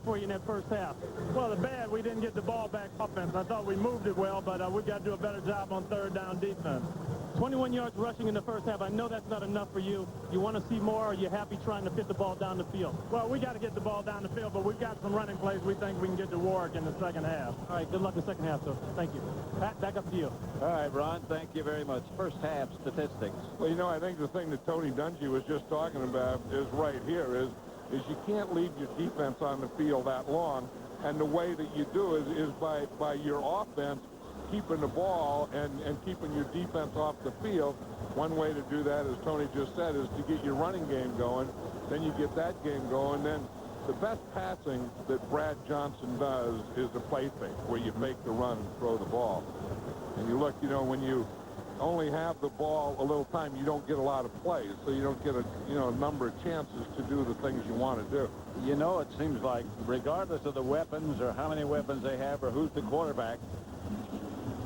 for you in that first half? Well, the bad, we didn't get the ball back offense. I thought we moved it well, but we got to do a better job on third down defense. 21 yards rushing in the first half. I know that's not enough for you. You want to see more, or are you happy trying to fit the ball down the field? Well, we got to get the ball down the field, but we've got some running plays we think we can get to Warwick in the second half. All right, good luck in the second half, sir. Thank you. Pat, back up to you. All right, Ron, thank you very much. First half statistics. Well, you know, I think the thing that Tony Dungy was just talking about is right here is you can't leave your defense on the field that long, and the way that you do is by your offense keeping the ball and keeping your defense off the field. One way to do that, as Tony just said, is to get your running game going. Then you get that game going. Then the best passing that Brad Johnson does is the play fake, where you make the run and throw the ball. And you look, you know, when you only have the ball a little time, you don't get a lot of plays, so you don't get a number of chances to do the things you want to do. You know, it seems like regardless of the weapons or how many weapons they have or who's the quarterback,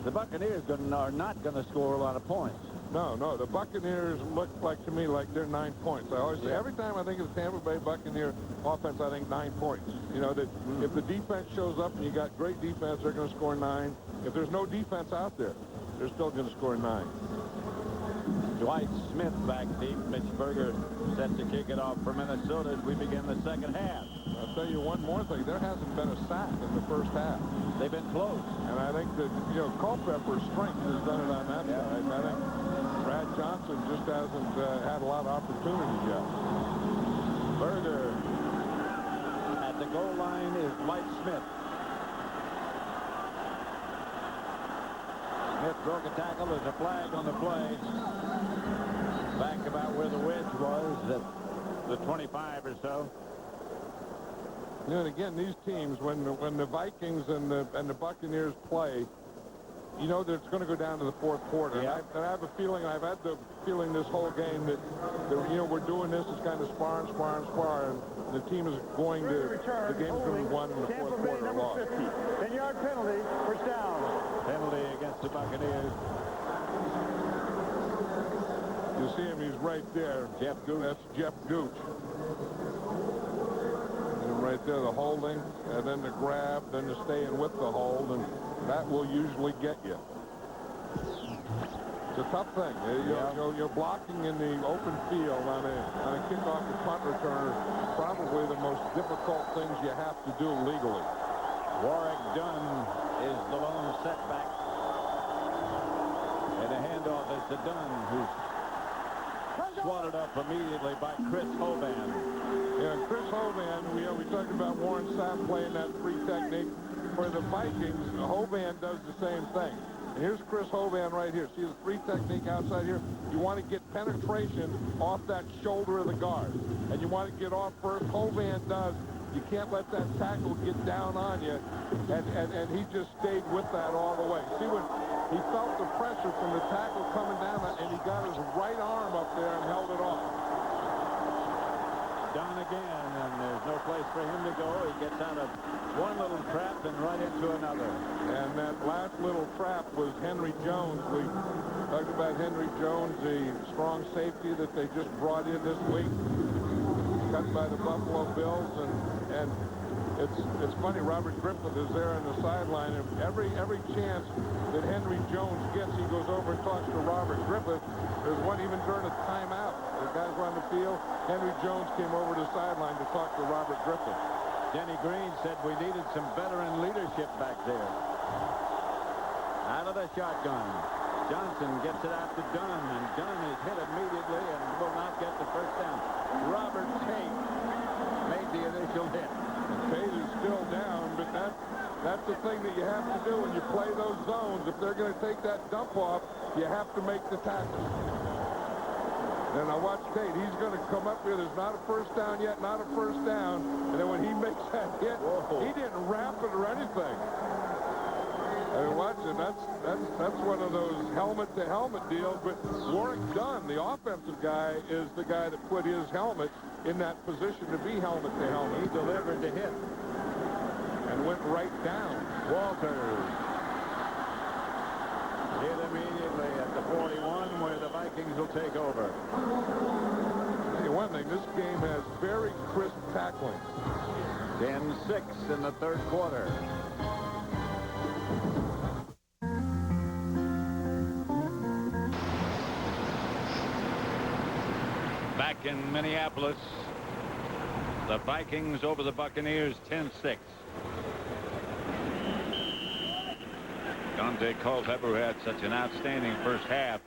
the Buccaneers are not going to score a lot of points. No, the Buccaneers look like to me like they're 9 points. I always say, every time I think of the Tampa Bay Buccaneer offense, I think 9 points. You know, that if the defense shows up and you got great defense, they're going to score 9. If there's no defense out there, they're still going to score 9. Dwight Smith back deep. Mitch Berger set to kick it off for Minnesota as we begin the second half. I'll tell you one more thing. There hasn't been a sack in the first half. They've been close. And I think that, you know, Culpepper's strength has done it on that side. I think Brad Johnson just hasn't had a lot of opportunities yet. Berger at the goal line is Dwight Smith. Smith broke a tackle. There's a flag on the play. Back about where the wedge was at the 25 or so. You know, and again, these teams, when the Vikings and the Buccaneers play, you know that it's going to go down to the fourth quarter. Yeah. And I have a feeling, I've had the feeling this whole game that you know, we're doing this as kind of spar, and the team is going to, the game's going to be won in the fourth quarter or lost. 10-yard penalty, first down. Penalty against the Buccaneers. You see him, he's right there. Jeff Gooch. That's Jeff Gooch. And right there, the holding, and then the grab, then the staying with the hold, and that will usually get you. It's a tough thing. You're blocking in the open field on a kickoff and punt returner. Probably the most difficult things you have to do legally. Warwick Dunn is the lone setback. And a handoff is to Dunn, who's swatted up immediately by Chris Hovan. Yeah, Chris Hovan, we talked about Warren Sapp playing that free technique. For the Vikings, Hovan does the same thing. And here's Chris Hovan right here. See the free technique outside here? You want to get penetration off that shoulder of the guard. And you want to get off first. Hovan does. You can't let that tackle get down on you. And he just stayed with that all the way. See, when he felt the pressure from the tackle coming down, and he got his right arm up there and held it off. Down again, and there's no place for him to go. He gets out of one little trap and right into another. And that last little trap was Henry Jones. We talked about Henry Jones, the strong safety that they just brought in this week. Cut by the Buffalo Bills, and it's funny, Robert Griffith is there on the sideline, and every chance that Henry Jones gets, he goes over and talks to Robert Griffith. There's one even during a timeout. The guys were on the field. Henry Jones came over to the sideline to talk to Robert Griffith. Denny Green said we needed some veteran leadership back there. Out of the shotgun. Johnson gets it out to Dunn, and Dunn is hit immediately and will not get the first down. Robert Tate made the initial hit. Tate is still down, but that's the thing that you have to do when you play those zones. If they're going to take that dump off, you have to make the tackle. And I watch Tate. He's going to come up here. There's not a first down yet, not a first down. And then when he makes that hit, he didn't wrap it or anything. I mean, watch it. That's one of those helmet-to-helmet deals. But Warwick Dunn, the offensive guy, is the guy that put his helmet in that position to be helmet-to-helmet. He delivered the hit and went right down. Walters hit immediately at the 41, where the Vikings will take over. Hey, one thing, this game has very crisp tackling. 10-6 in the third quarter. Back in Minneapolis, the Vikings over the Buccaneers 10-6. Dante Culpepper had such an outstanding first half.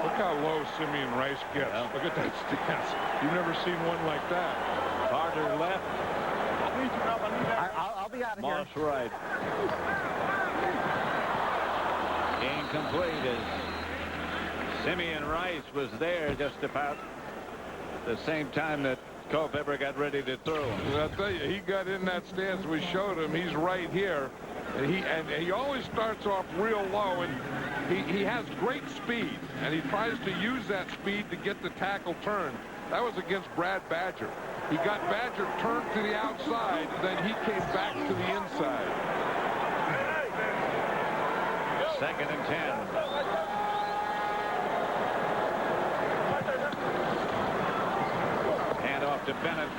Look how low Simeon Rice gets. Yeah. Look at that stance. You've never seen one like that. Carter left. I'll be out of here. Moss right. Incomplete as Simeon Rice was there just about the same time that Culpepper got ready to throw. I'll tell you, he got in that stance we showed him. He's right here. And he always starts off real low, and he has great speed, and he tries to use that speed to get the tackle turned. That was against Brad Badger. He got Badger turned to the outside, then he came back to the inside. 2nd and 10. To Bennett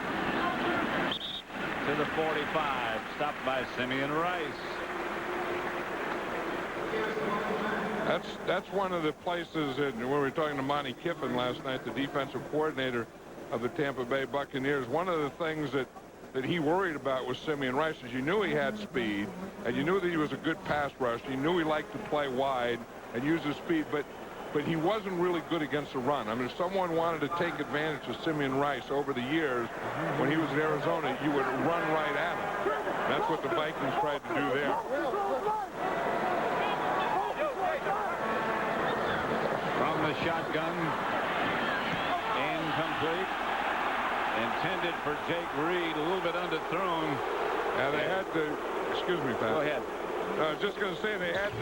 to the 45, stopped by Simeon Rice. That's one of the places that, when we were talking to Monty Kiffin last night, the defensive coordinator of the Tampa Bay Buccaneers, one of the things that he worried about was Simeon Rice, is you knew he had speed, and you knew that he was a good pass rusher. You knew he liked to play wide and use his speed, but he wasn't really good against the run. I mean, if someone wanted to take advantage of Simeon Rice over the years when he was in Arizona, you would run right at him. That's what the Vikings tried to do there. From the shotgun, incomplete. Intended for Jake Reed, a little bit underthrown. Now they had to, excuse me, Pat. Go ahead. I was just going to say, they had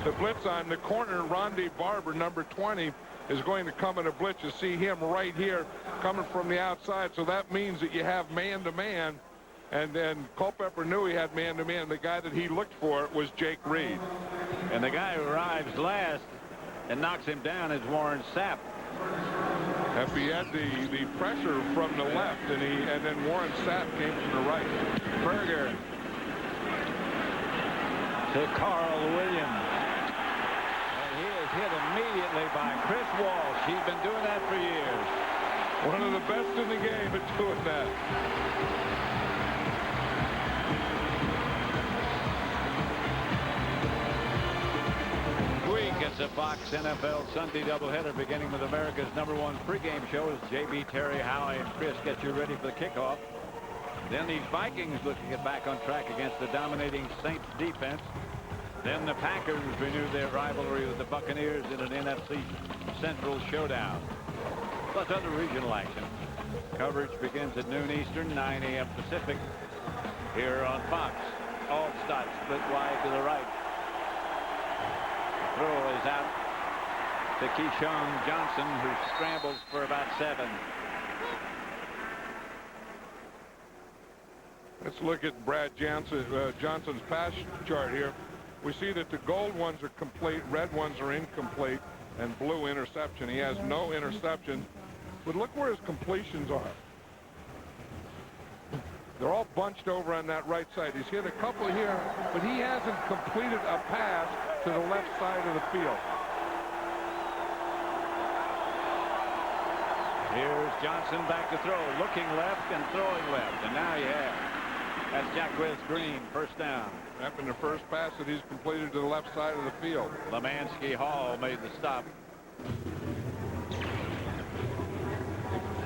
the blitz on the corner. Rondé Barber, number 20, is going to come in a blitz. You see him right here coming from the outside. So that means that you have man-to-man. And then Culpepper knew he had man-to-man. The guy that he looked for was Jake Reed. And the guy who arrives last and knocks him down is Warren Sapp. If he had the pressure from the left, and then Warren Sapp came from the right. Berger to Carl Williams. And he is hit immediately by Chris Walsh. He's been doing that for years. One of the best in the game at doing that. Week, it's a Fox NFL Sunday doubleheader beginning with America's #1 pregame show as JB, Terry, Howie, and Chris get you ready for the kickoff. Then these Vikings looking to get back on track against the dominating Saints defense. Then the Packers renew their rivalry with the Buccaneers in an NFC Central showdown. Plus other regional action. Coverage begins at noon Eastern, 9 a.m. Pacific here on Fox. Allstott split wide to the right. The throw is out to Keyshawn Johnson, who scrambles for about 7. Let's look at Brad Johnson's pass chart here. We see that the gold ones are complete, red ones are incomplete, and blue interception. He has no interceptions, but look where his completions are. They're all bunched over on that right side. He's hit a couple here, but he hasn't completed a pass to the left side of the field. Here's Johnson back to throw, looking left and throwing left, and now you have. That's Jacquez Green, first down. Happened the first pass that he's completed to the left side of the field. Lemansky Hall made the stop.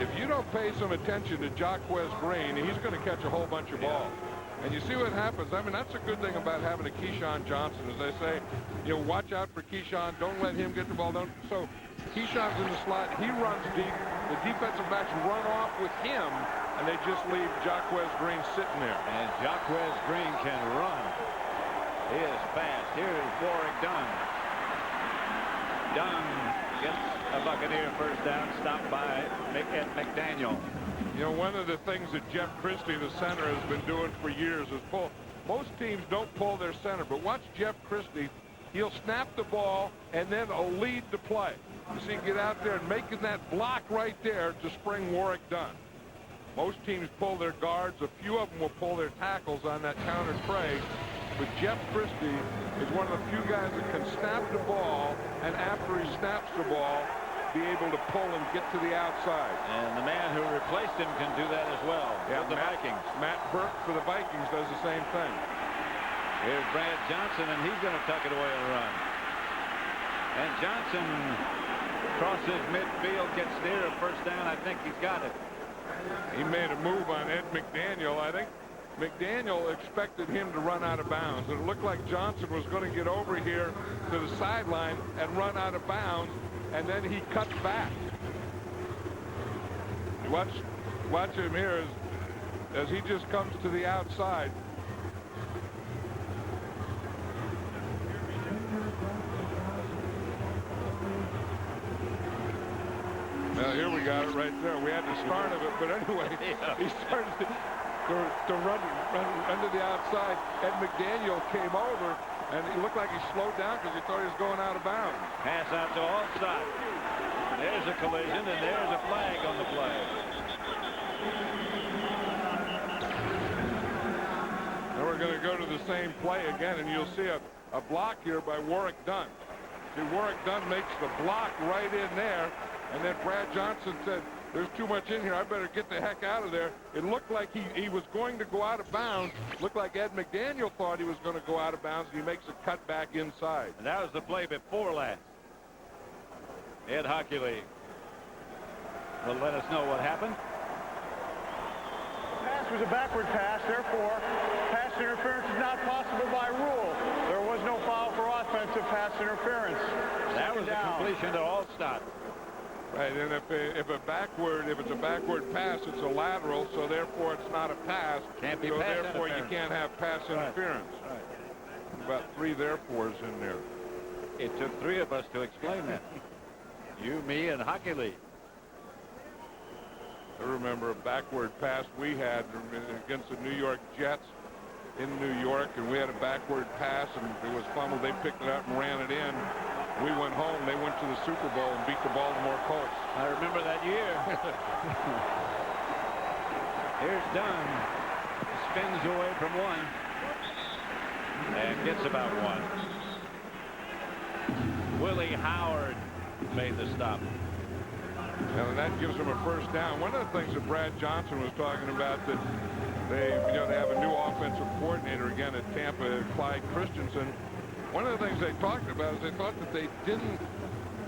If you don't pay some attention to Jacquez Green, he's going to catch a whole bunch of balls. And you see what happens. I mean, that's a good thing about having a Keyshawn Johnson, as they say, you know, watch out for Keyshawn. Don't let him get the ball. So Keyshawn's in the slot. He runs deep. The defensive backs run off with him, and they just leave Jacquez Green sitting there. And Jacquez Green can run. He is fast. Here is Warwick Dunn. Dunn gets a Buccaneer first down, stopped by Ed McDaniel. You know, one of the things that Jeff Christie, the center, has been doing for years is pull. Most teams don't pull their center, but watch Jeff Christie. He'll snap the ball and then lead the play. You see, get out there and making that block right there to spring Warwick Dunn. Most teams pull their guards. A few of them will pull their tackles on that counter trey. But Jeff Christie is one of the few guys that can snap the ball, and after he snaps the ball, be able to pull and get to the outside. And the man who replaced him can do that as well. Yeah, with the Vikings. Matt Burke for the Vikings does the same thing. Here's Brad Johnson, and he's going to tuck it away and run. And Johnson crosses midfield, gets near a first down. I think he's got it. He made a move on Ed McDaniel. I think McDaniel expected him to run out of bounds. It looked like Johnson was going to get over here to the sideline and run out of bounds, and then he cuts back. Watch him here as he just comes to the outside. Now here we got it right there. We had the start of it, but anyway, he started to run under the outside. Ed McDaniel came over, and it looked like he slowed down because he thought he was going out of bounds. Pass out to Allstott. There's a collision, and there's a flag on the play. Now we're going to go to the same play again, and you'll see a block here by Warwick Dunn. See, Warwick Dunn makes the block right in there. And then Brad Johnson said, there's too much in here. I better get the heck out of there. It looked like he was going to go out of bounds. Looked like Ed McDaniel thought he was going to go out of bounds, and he makes a cut back inside. And that was the play before last. Ed Hockley will let us know what happened. The pass was a backward pass. Therefore, pass interference is not possible by rule. There was no foul for offensive pass interference. That was a completion to Allstott. Right, and if it's a backward pass, it's a lateral, so therefore it's not a pass. Can't be so pass therefore you interference. can't have pass interference. Right. About 3 therefores in there. It took 3 of us to explain that. You, me, and Hockley. I remember a backward pass we had against the New York Jets in New York, and we had a backward pass, and it was fumbled. They picked it up and ran it in. We went home. They went to the Super Bowl and beat the Baltimore Colts. I remember that year. Here's Dunn. Spins away from one. And gets about one. Willie Howard made the stop. And that gives them a first down. One of the things that Brad Johnson was talking about, that they have a new offensive coordinator again at Tampa, Clyde Christensen. One of the things they talked about is they thought that they didn't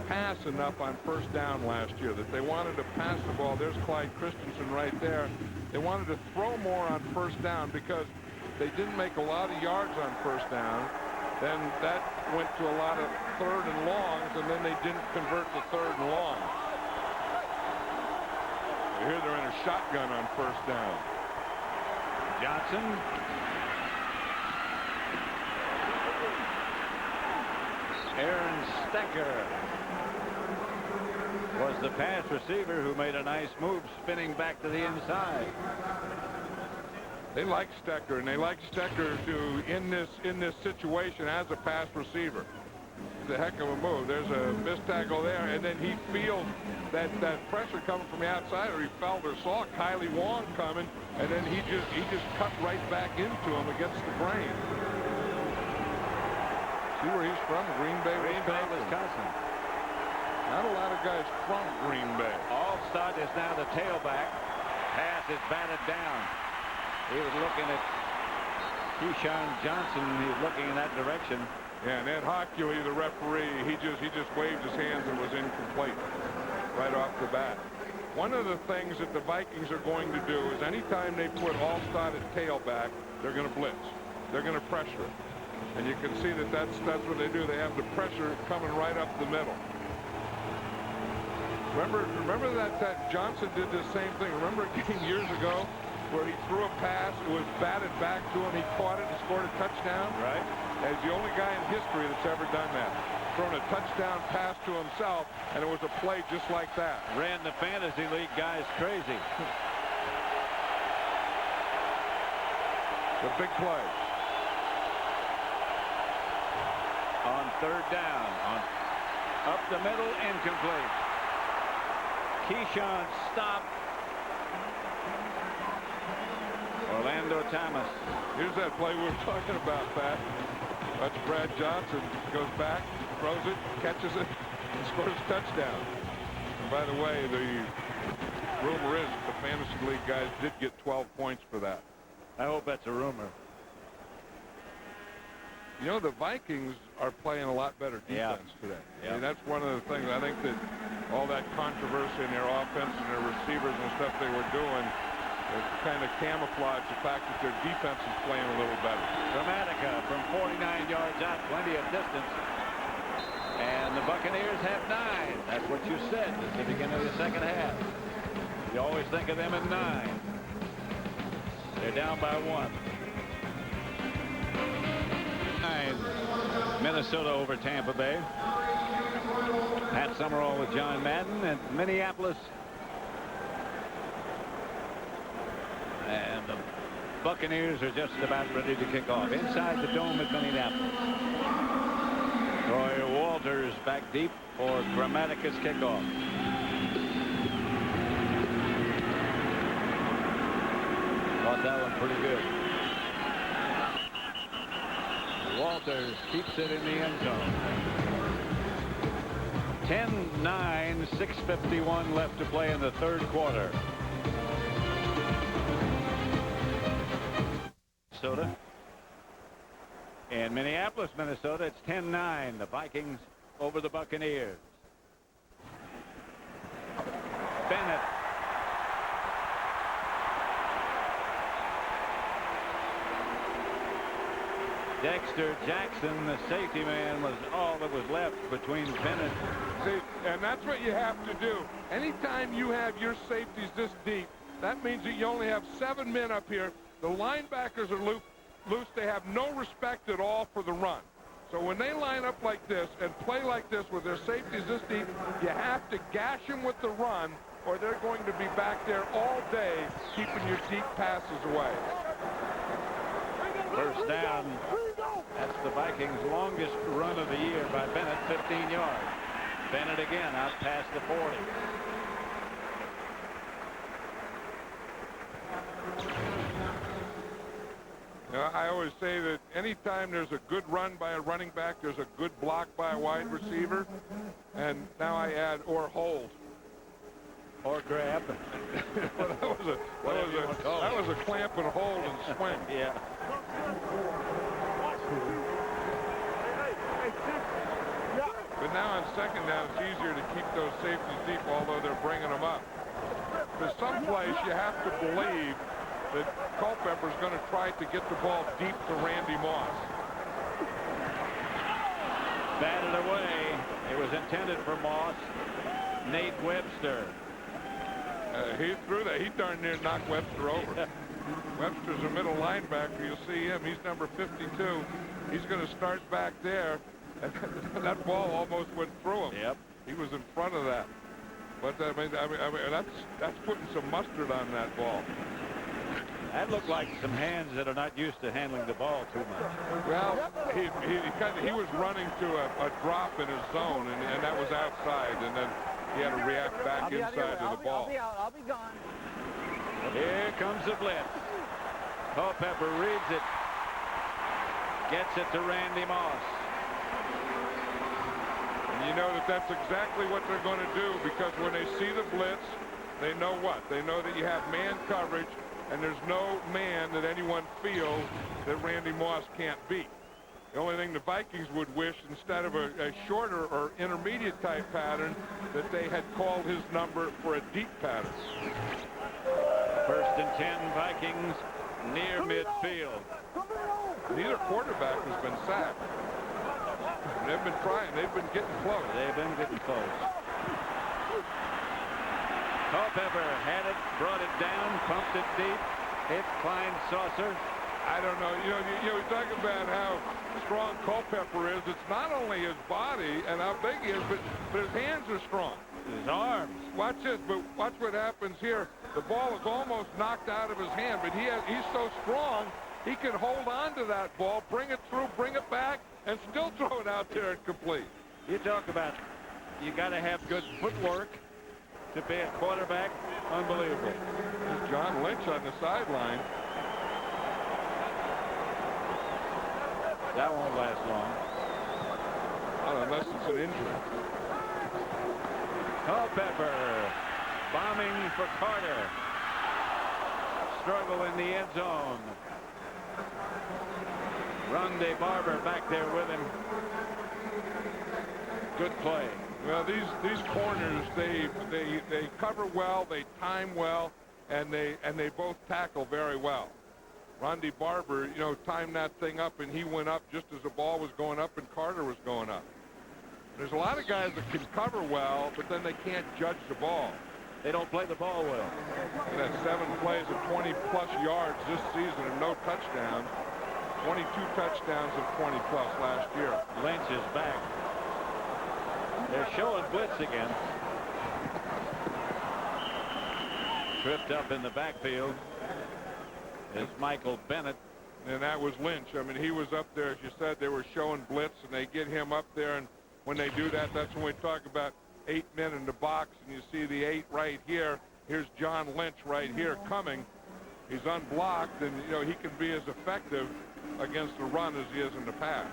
pass enough on first down last year, that they wanted to pass the ball. There's Clyde Christensen right there. They wanted to throw more on first down because they didn't make a lot of yards on first down. Then that went to a lot of third and longs, and then they didn't convert to third and long. Here they're in a shotgun on first down. Johnson. Aaron Stecker was the pass receiver who made a nice move spinning back to the inside. They like Stecker, and they like Stecker to in this situation as a pass receiver. It's a heck of a move. There's a missed tackle there, and then he feels that pressure coming from the outside, or he felt or saw Kylie Wong coming, and then he just cut right back into him against the grain. See where he's from? Green Bay, Wisconsin. Not a lot of guys from Green Bay. Allstott is now the tailback. Pass is batted down. He was looking at Keyshawn Johnson. He was looking in that direction. Yeah, and Ed Hockley, the referee, he just waved his hands and was incomplete right off the bat. One of the things that the Vikings are going to do is anytime they put Allstott at tailback, they're going to blitz. They're going to pressure it. And you can see that's what they do. They have the pressure coming right up the middle. Remember that Johnson did the same thing. Remember a game years ago where he threw a pass, it was batted back to him, he caught it and scored a touchdown? Right. As the only guy in history that's ever done that. Thrown a touchdown pass to himself, and it was a play just like that. Ran the fantasy league guys crazy. The big play. On third down. Up the middle, incomplete. Keyshawn stopped. Orlando Thomas. Here's that play we were talking about, Pat. Watch Brad Johnson goes back, throws it, catches it, and scores a touchdown. And by the way, the rumor is the fantasy league guys did get 12 points for that. I hope that's a rumor. You know, the Vikings are playing a lot better defense today. Yeah. I mean, that's one of the things. I think that all that controversy in their offense and their receivers and stuff they were doing, it kind of camouflaged the fact that their defense is playing a little better. Dramatica from 49 yards out, plenty of distance. And the Buccaneers have 9. That's what you said at the beginning of the second half. You always think of them in 9. They're down by 1. 9. Minnesota over Tampa Bay. Pat Summerall with John Madden at Minneapolis. And the Buccaneers are just about ready to kick off inside the dome at Minneapolis. Troy Walters back deep for Grammatica's kickoff. Thought that one pretty good. Walters keeps it in the end zone. 10-9, 6:51 left to play in the third quarter. Minnesota. In Minneapolis, Minnesota, it's 10-9. The Vikings over the Buccaneers. Bennett. Dexter Jackson, the safety man, was all that was left between Bennett. See, and that's what you have to do. Anytime you have your safeties this deep, that means that you only have 7 men up here. The linebackers are loose. They have no respect at all for the run. So when they line up like this and play like this with their safeties this deep, you have to gash them with the run, or they're going to be back there all day keeping your deep passes away. First down. That's the Vikings' longest run of the year by Bennett, 15 yards. Bennett again out past the 40. You know, I always say that anytime there's a good run by a running back, there's a good block by a wide receiver. And now I add or hold. Or grab. Well, that was a clamp and hold and swing. Yeah. But now on second down, it's easier to keep those safeties deep, although they're bringing them up. Because someplace you have to believe that Culpepper's going to try to get the ball deep to Randy Moss. Batted away. It was intended for Moss. Nate Webster. He threw that. He darn near knocked Webster over. Webster's a middle linebacker. You'll see him. He's number 52. He's going to start back there. That ball almost went through him. Yep. He was in front of that. But I mean, that's putting some mustard on that ball. That looked like some hands that are not used to handling the ball too much. Well, he was running to a drop in his zone, and that was outside, and then he had to react back inside to the ball. I'll be gone. Here comes the blitz. Culpepper reads it. Gets it to Randy Moss. And you know that's exactly what they're going to do, because when they see the blitz, they know what? They know that you have man coverage, and there's no man that anyone feels that Randy Moss can't beat. The only thing the Vikings would wish, instead of a shorter or intermediate type pattern, that they had called his number for a deep pattern. First and 10, Vikings near midfield. Neither quarterback has been sacked. They've been trying. They've been getting close. They've been getting close. Culpepper had it, brought it down, pumped it deep, hit Klein Saucer. I don't know. You know, we talk about how strong Culpepper is. It's not only his body and how big he is, but his hands are strong. His arms. Watch this, but watch what happens here. The ball is almost knocked out of his hand, but he's so strong, he can hold on to that ball, bring it through, bring it back, and still throw it out there and complete. You talk about You got to have good footwork to be a quarterback. Unbelievable. There's John Lynch on the sideline. That won't last long. Well, unless it's an injury. Culpepper bombing for Carter. Struggle in the end zone. Ronde Barber back there with him. Good play. Well, these corners, they cover well, they time well, and they both tackle very well. Ronde Barber, you know, timed that thing up, and he went up just as the ball was going up and Carter was going up. There's a lot of guys that can cover well, but then they can't judge the ball. They don't play the ball well. And that's 7 plays of 20-plus yards this season and no touchdowns. 22 touchdowns of 20-plus last year. Lynch is back. They're showing blitz again. Tripped up in the backfield is Michael Bennett. And that was Lynch. I mean, he was up there, as you said, they were showing blitz, and they get him up there, and when they do that, that's when we talk about 8 men in the box, and you see the 8 right here. Here's John Lynch right here coming. He's unblocked, and, you know, he can be as effective against the run as he is in the pass.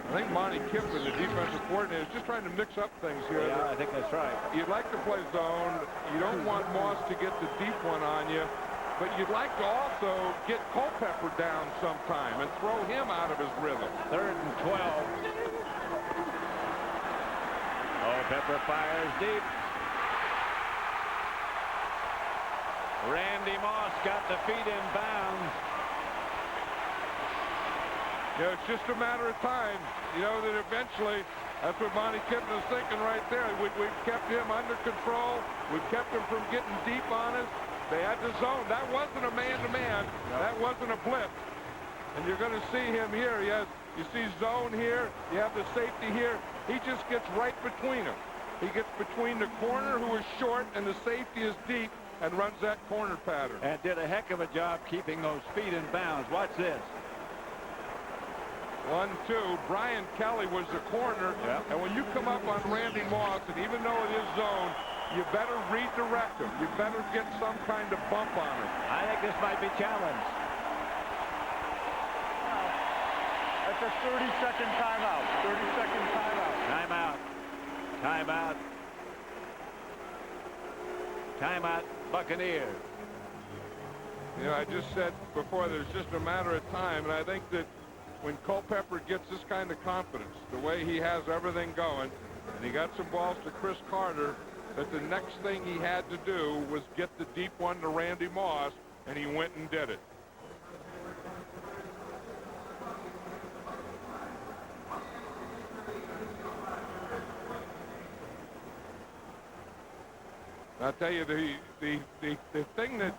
I think Monty Kiffin, the defensive coordinator, is just trying to mix up things here. Yeah, I think that's right. You'd like to play zone. You don't want Moss to get the deep one on you, but you'd like to also get Culpepper down sometime and throw him out of his rhythm. 3rd and 12. Culpepper fires deep. Randy Moss got the feet in bounds. You know, it's just a matter of time. You know that eventually, that's what Monty Kiffin is thinking right there. We've kept him under control. We've kept him from getting deep on us. They had the zone. That wasn't a man-to-man. That wasn't a blitz. And you're going to see him here. You see zone here. You have the safety here. He just gets right between them. He gets between the corner, who is short, and the safety is deep, and runs that corner pattern. And did a heck of a job keeping those feet in bounds. Watch this. 1-2. Brian Kelly was the corner. Yep. And when you come up on Randy Moss, and even though it is zone, you better redirect him. You better get some kind of bump on him. I think this might be challenged. That's a 30-second timeout. 30-second timeout. Timeout. Timeout. Timeout, Buccaneers. You know, I just said before, there's just a matter of time, and I think that when Culpepper gets this kind of confidence, the way he has everything going, and he got some balls to Chris Carter, that the next thing he had to do was get the deep one to Randy Moss, and he went and did it. I'll tell you, the thing that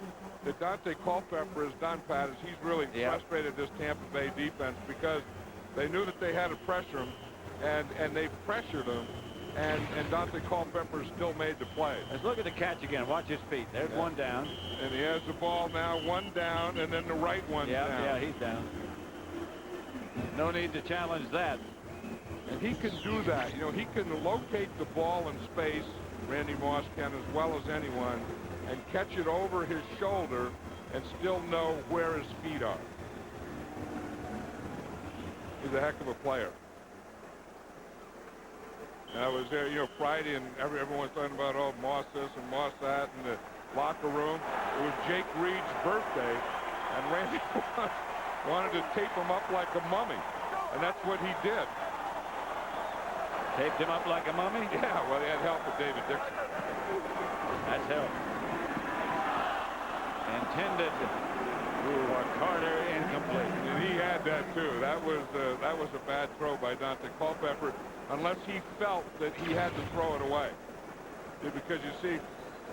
Dante Culpepper has done, Pat, is he's really frustrated this Tampa Bay defense, because they knew that they had to pressure him, and they pressured him, and Dante Culpepper still made the play. Let's look at the catch again. Watch his feet. There's one down. And he has the ball now, one down, and then the right one down. Yeah, he's down. No need to challenge that. And he can do that. You know, he can locate the ball in space. Randy Moss can as well as anyone, and catch it over his shoulder and still know where his feet are. He's a heck of a player. And I was there, you know, Friday, and everyone's talking about, oh, Moss this and Moss that in the locker room. It was Jake Reed's birthday, and Randy Moss wanted to tape him up like a mummy, and that's what he did. Taped him up like a mummy? Yeah, well, he had help with David Dixon. That's help. Intended for Carter, incomplete. And he had that too. That was a bad throw by Dante Culpepper, unless he felt that he had to throw it away. Because you see,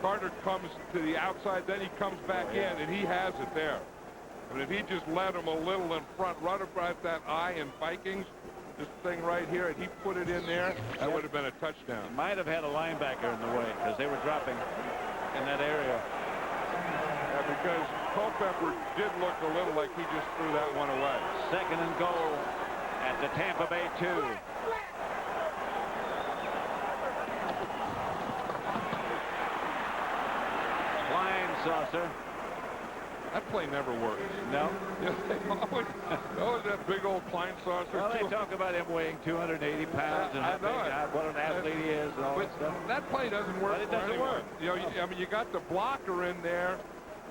Carter comes to the outside, then he comes back in, and he has it there. And if he just let him a little in front, right about that eye in Vikings, this thing right here, and he put it in there, that would have been a touchdown. He might have had a linebacker in the way, because they were dropping in that area. Yeah, because Culpepper did look a little like he just threw that one away. 2nd and goal at the Tampa Bay 2. saucer. That play never worked. No. Yes, that big old Klein saucer. Well, they talk about him weighing 280 pounds and what an athlete he is and all that stuff. That play doesn't work. But it doesn't work. You know, I mean, you got the blocker in there,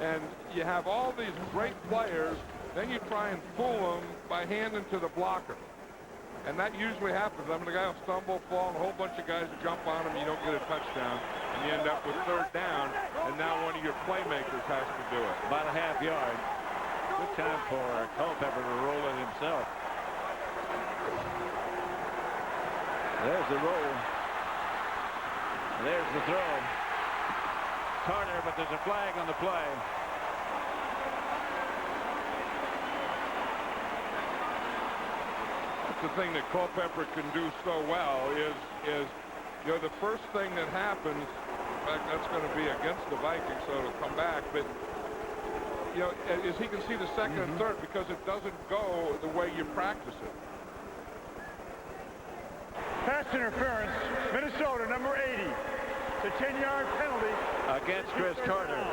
and you have all these great players. Then you try and fool them by handing to the blocker. And that usually happens. I mean, the guy will stumble, fall, and a whole bunch of guys jump on him, and you don't get a touchdown. And you end up with third down, and now one of your playmakers has to do it. About a half yard. Good time for Culpepper to roll it himself. There's the roll. There's the throw. Carter, but there's a flag on the play. The thing that Culpepper can do so well is you know, the first thing that happens, in fact, that's going to be against the Vikings, so it'll come back, but you know, is he can see the second and third because it doesn't go the way you practice it. Pass interference, Minnesota, number 80. It's a 10-yard penalty Against Chris Carter.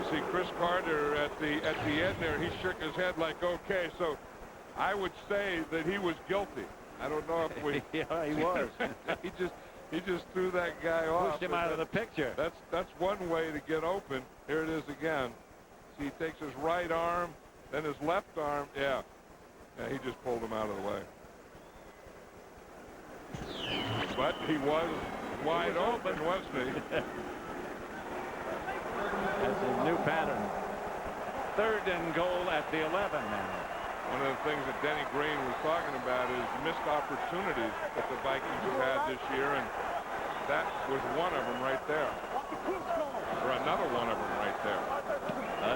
See Chris Carter at the end there, he shook his head like, okay, so I would say that he was guilty. I don't know if we Yeah, he was. he just threw that guy off. Pushed him out of the picture. That's one way to get open. Here it is again. See, he takes his right arm, then his left arm. Yeah, he just pulled him out of the way. But he was wide open, wasn't he? That's a new pattern. 3rd and goal at the 11 now. One of the things that Denny Green was talking about is missed opportunities that the Vikings have had this year, and that was one of them right there. Or another one of them right there.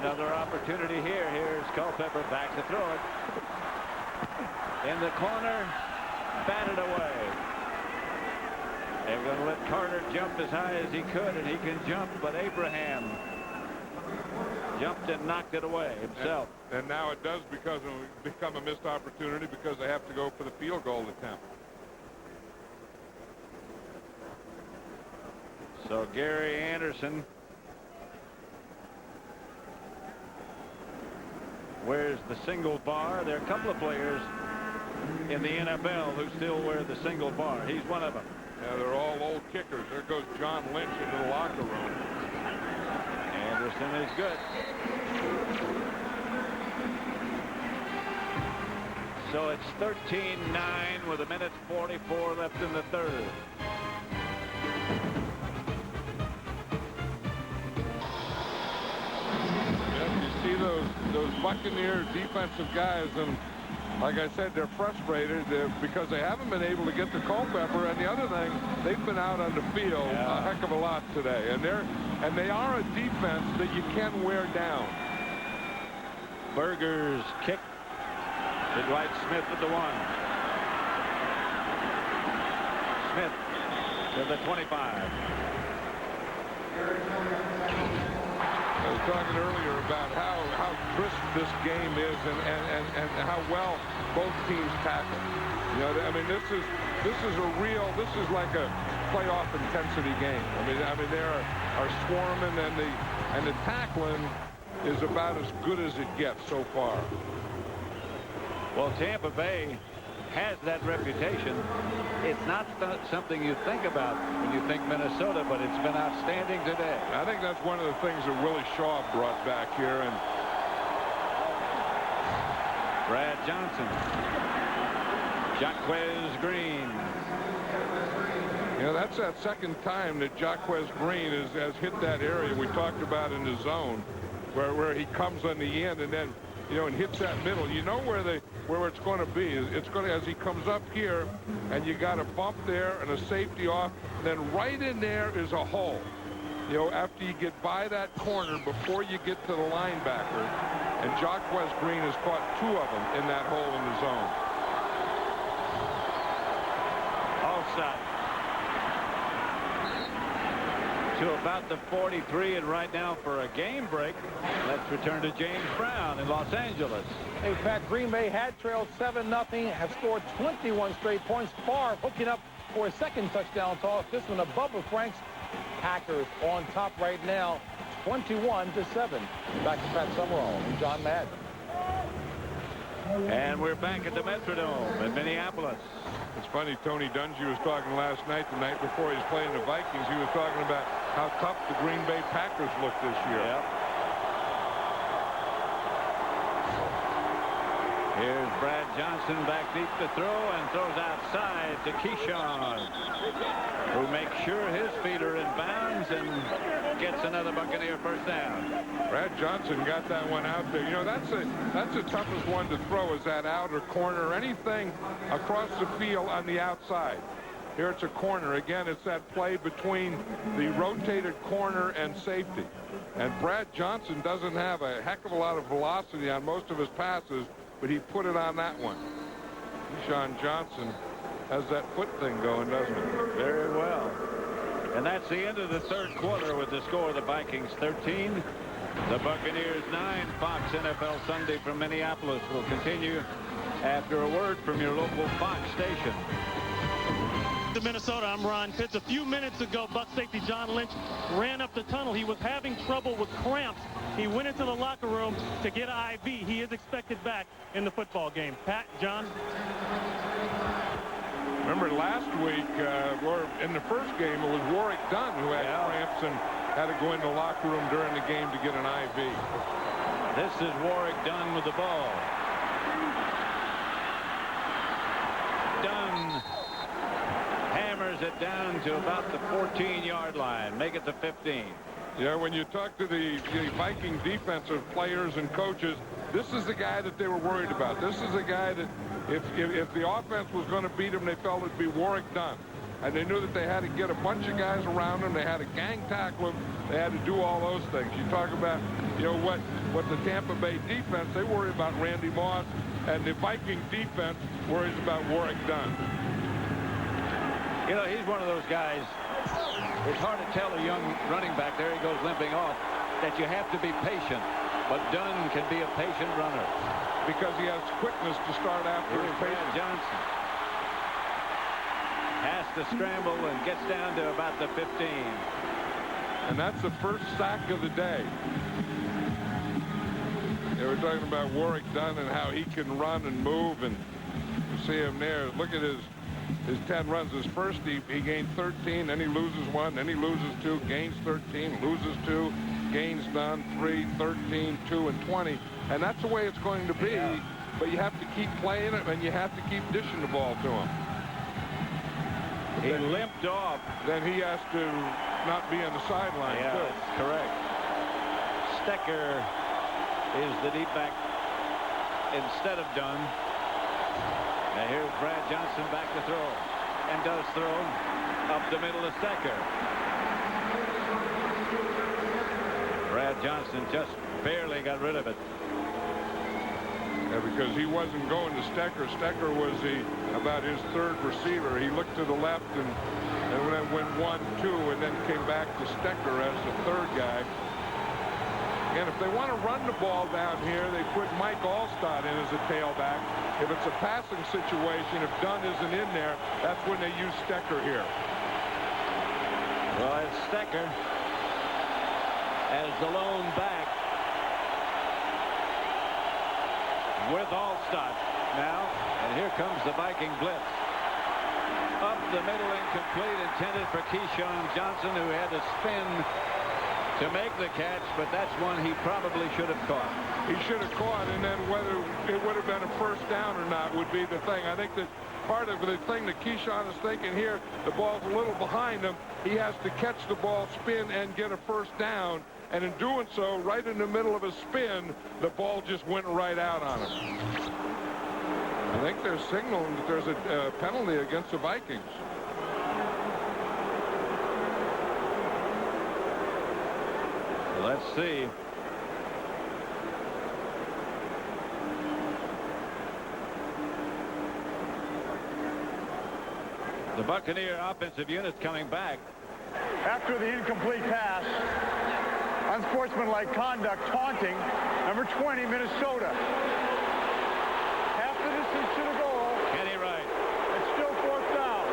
Another opportunity here. Here's Culpepper back to throw it. In the corner, batted away. They're going to let Carter jump as high as he could, and he can jump, but Abraham jumped and knocked it away himself. And now it does become a missed opportunity because they have to go for the field goal attempt. So Gary Anderson wears the single bar. There are a couple of players in the NFL who still wear the single bar. He's one of them. Yeah, they're all old kickers. There goes John Lynch into the locker room. Anderson is good. So it's 13-9 with 1:44 left in the third. Yeah, you see those Buccaneer defensive guys, and like I said, they're frustrated because they haven't been able to get to Culpepper. And the other thing, they've been out on the field a heck of a lot today, and they are a defense that you can wear down. Berger's kick to Dwight Smith at the 1. Smith to the 25. I was talking earlier about how crisp this game is and how well both teams tackle. You know, I mean, this is like a playoff intensity game. I mean they are swarming, and the tackling is about as good as it gets so far. Well, Tampa Bay has that reputation. It's not something you think about when you think Minnesota, but it's been outstanding today. I think that's one of the things that Willie Shaw brought back here. And Brad Johnson. Jaquez Green. You know, that's that second time that Jaquez Green has hit that area we talked about in the zone, where he comes on the end and then, you know, and hits that middle. You know where it's going to be. It's going to, as he comes up here, and you got a bump there and a safety off, and then right in there is a hole. You know, after you get by that corner before you get to the linebacker, and Jaquez Green has caught 2 of them in that hole in the zone. Offside. To about the 43, and right now for a game break, let's return to James Brown in Los Angeles. In fact, Green Bay had trailed 7-0, have scored 21 straight points. Favre hooking up for a second touchdown toss. This one above Franks Packers on top right now, 21-7. Back to Pat Summerall and John Madden. And we're back at the Metrodome in Minneapolis. It's funny, Tony Dungy was talking last night, the night before he was playing the Vikings. He was talking about how tough the Green Bay Packers look this year. Yep. Here's Brad Johnson back deep to throw and throws outside to Keyshawn, who makes sure his feet are in bounds and gets another Buccaneer first down. Brad Johnson got that one out there. You know, that's the toughest one to throw, is that outer corner or anything across the field on the outside. Here it's a corner. Again, it's that play between the rotated corner and safety. And Brad Johnson doesn't have a heck of a lot of velocity on most of his passes, but he put it on that one. Keyshawn Johnson has that foot thing going, doesn't it? Very well. And that's the end of the third quarter with the score: the Vikings 13, the Buccaneers 9. Fox NFL Sunday from Minneapolis will continue after a word from your local Fox station. To Minnesota, I'm Ron Pitts. A few minutes ago, Buck safety John Lynch ran up the tunnel. He was having trouble with cramps. He went into the locker room to get an IV. He is expected back in the football game. Pat, John? Remember last week, or in the first game, it was Warwick Dunn who had cramps and had to go in the locker room during the game to get an IV. This is Warwick Dunn with the ball. Dunn hammers it down to about the 14-yard line. Make it the 15. Yeah, when you talk to the Viking defensive players and coaches, this is the guy that they were worried about. This is the guy that if the offense was going to beat him, they felt it'd be Warwick Dunn. And they knew that they had to get a bunch of guys around him. They had to gang tackle him. They had to do all those things. You talk about, you know, what the Tampa Bay defense, they worry about Randy Moss, and the Viking defense worries about Warwick Dunn. You know, he's one of those guys. It's hard to tell a young running back, there he goes limping off, that you have to be patient. But Dunn can be a patient runner. Because he has quickness to start after his Brad patience. Johnson has to scramble and gets down to about the 15. And that's the first sack of the day. They were talking about Warwick Dunn and how he can run and move, and you see him there. Look at his 10 runs. His first, he gained 13, then he loses 1, then he loses 2, gains 13, loses 2, gains none, 3, 13, 2, and 20. And that's the way it's going to be. Yeah. But you have to keep playing it, and you have to keep dishing the ball to him. He limped off. Then he has to not be on the sideline, yeah, too. That's correct. Stecker is the deep back instead of Dunn. And here's Brad Johnson back to throw. And does throw up the middle of Stecker. Brad Johnson just barely got rid of it. Yeah, because he wasn't going to Stecker. Stecker was about his third receiver. He looked to the left and then went 1-2 and then came back to Stecker as the third guy. And if they want to run the ball down here, they put Mike Allstott in as a tailback. If it's a passing situation, if Dunn isn't in there, that's when they use Stecker here. Well, it's Stecker as the lone back with Allstott now. And here comes the Viking blitz. Up the middle, incomplete, intended for Keyshawn Johnson, who had to spin to make the catch, but that's one he probably should have caught. He should have caught, and then whether it would have been a first down or not would be the thing. I think that part of the thing that Keyshawn is thinking here, the ball's a little behind him. He has to catch the ball, spin, and get a first down. And in doing so, right in the middle of his spin, the ball just went right out on him. I think they're signaling that there's a penalty against the Vikings. Let's see. The Buccaneer offensive unit's coming back. After the incomplete pass, unsportsmanlike conduct, taunting, number 20, Minnesota. Half the distance to the goal. Kenny Wright. It's still fourth down.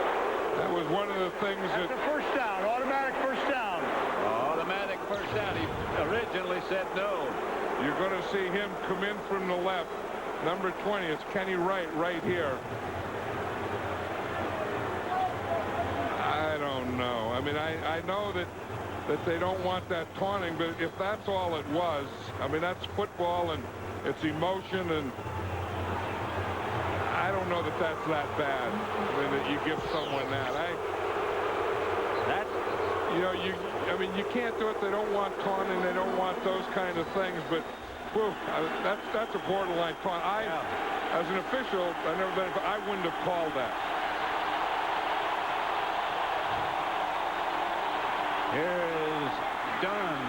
That was one of the things That's that... a first down, automatic first down. Automatic first down. He originally said no. You're going to see him come in from the left. Number 20, it's Kenny Wright right here. I don't know. I mean, I know that they don't want that taunting, but if that's all it was, I mean, that's football and it's emotion, and I don't know that that's that bad. I mean, that you give someone that. You know, I mean, you can't do it. They don't want taunting. They don't want those kind of things. But whew, that's a borderline taunt. As an official, I wouldn't have called that. Here is Dunn.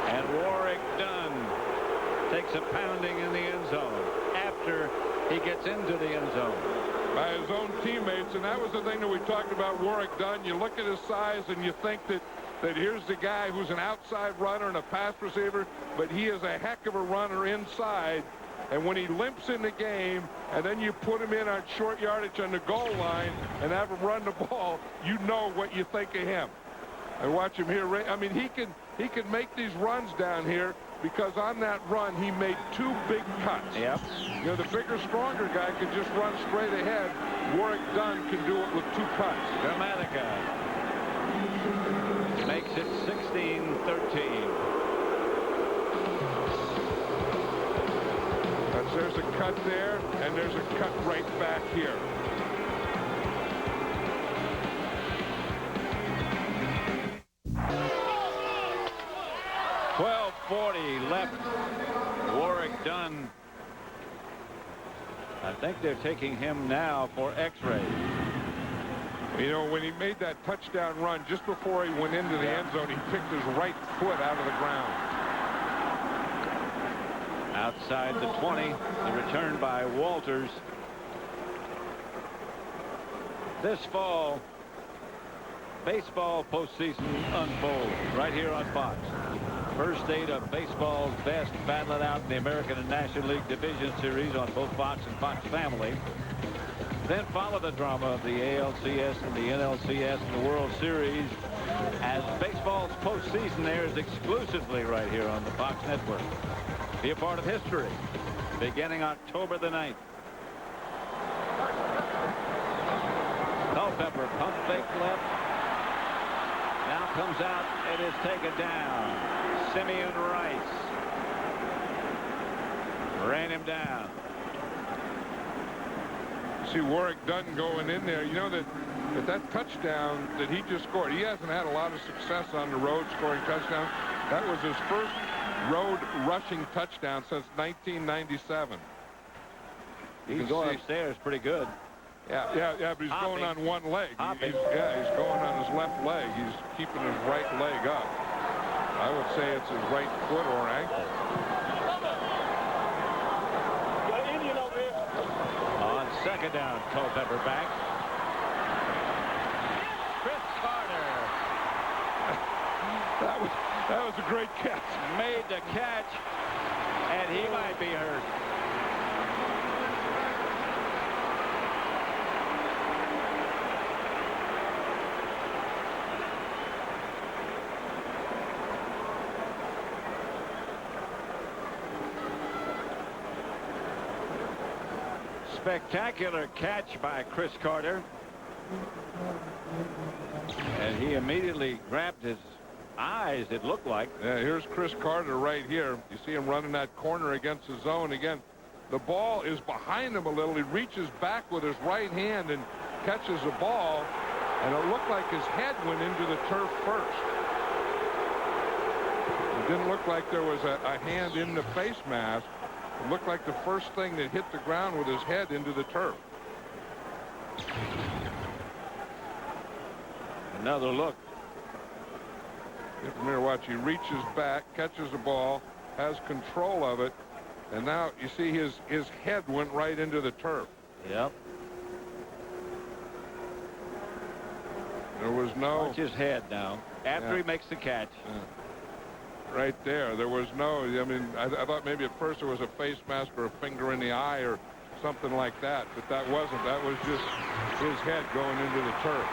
And Warwick Dunn takes a pounding in the end zone after he gets into the end zone. By his own teammates, and that was the thing that we talked about Warwick Dunn. You look at his size and you think that here's the guy who's an outside runner and a pass receiver, but he is a heck of a runner inside. And when he limps in the game, and then you put him in on short yardage on the goal line and have him run the ball, you know what you think of him. And watch him here. I mean, he can make these runs down here, because on that run he made 2 big cuts. Yep. You know, the bigger, stronger guy can just run straight ahead. Warwick Dunn can do it with 2 cuts. Dramatica makes it 16-13. There's a cut there, and there's a cut right back here. .40 left. Warwick Dunn. I think they're taking him now for x-ray. You know, when he made that touchdown run, just before he went into the end zone, he picked his right foot out of the ground. Outside the 20, the return by Walters. This fall, baseball postseason unfolds right here on Fox. First date of baseball's best battling out in the American and National League Division Series on both Fox and Fox Family. Then follow the drama of the ALCS and the NLCS and the World Series as baseball's postseason airs exclusively right here on the Fox Network. Be a part of history beginning October the 9th. Culpepper pump fake left. Now comes out. It is taken down. Simeon Rice ran him down. See Warwick Dunn going in there. You know that touchdown that he just scored, he hasn't had a lot of success on the road scoring touchdowns. That was his first road rushing touchdown since 1997. He's going upstairs pretty good. Yeah, but he's going on one leg. He's going on his left leg. He's keeping his right leg up. I would say it's his right foot or ankle. On second down, Culpepper back. Chris Carter. That was a great catch. Made the catch, and he might be hurt. Spectacular catch by Chris Carter. And he immediately grabbed his eyes, it looked like. Yeah, here's Chris Carter right here. You see him running that corner against the zone again. The ball is behind him a little. He reaches back with his right hand and catches the ball, and it looked like his head went into the turf first. It didn't look like there was a hand in the face mask. It looked like the first thing that hit the ground with his head into the turf. Another look. From here, watch. He reaches back, catches the ball, has control of it, and now you see his head went right into the turf. Yep. There was no... Watch his head now after he makes the catch. Right there. There was no... I mean, I thought maybe at first there was a face mask or a finger in the eye or something like that, but that wasn't. That was just his head going into the turf.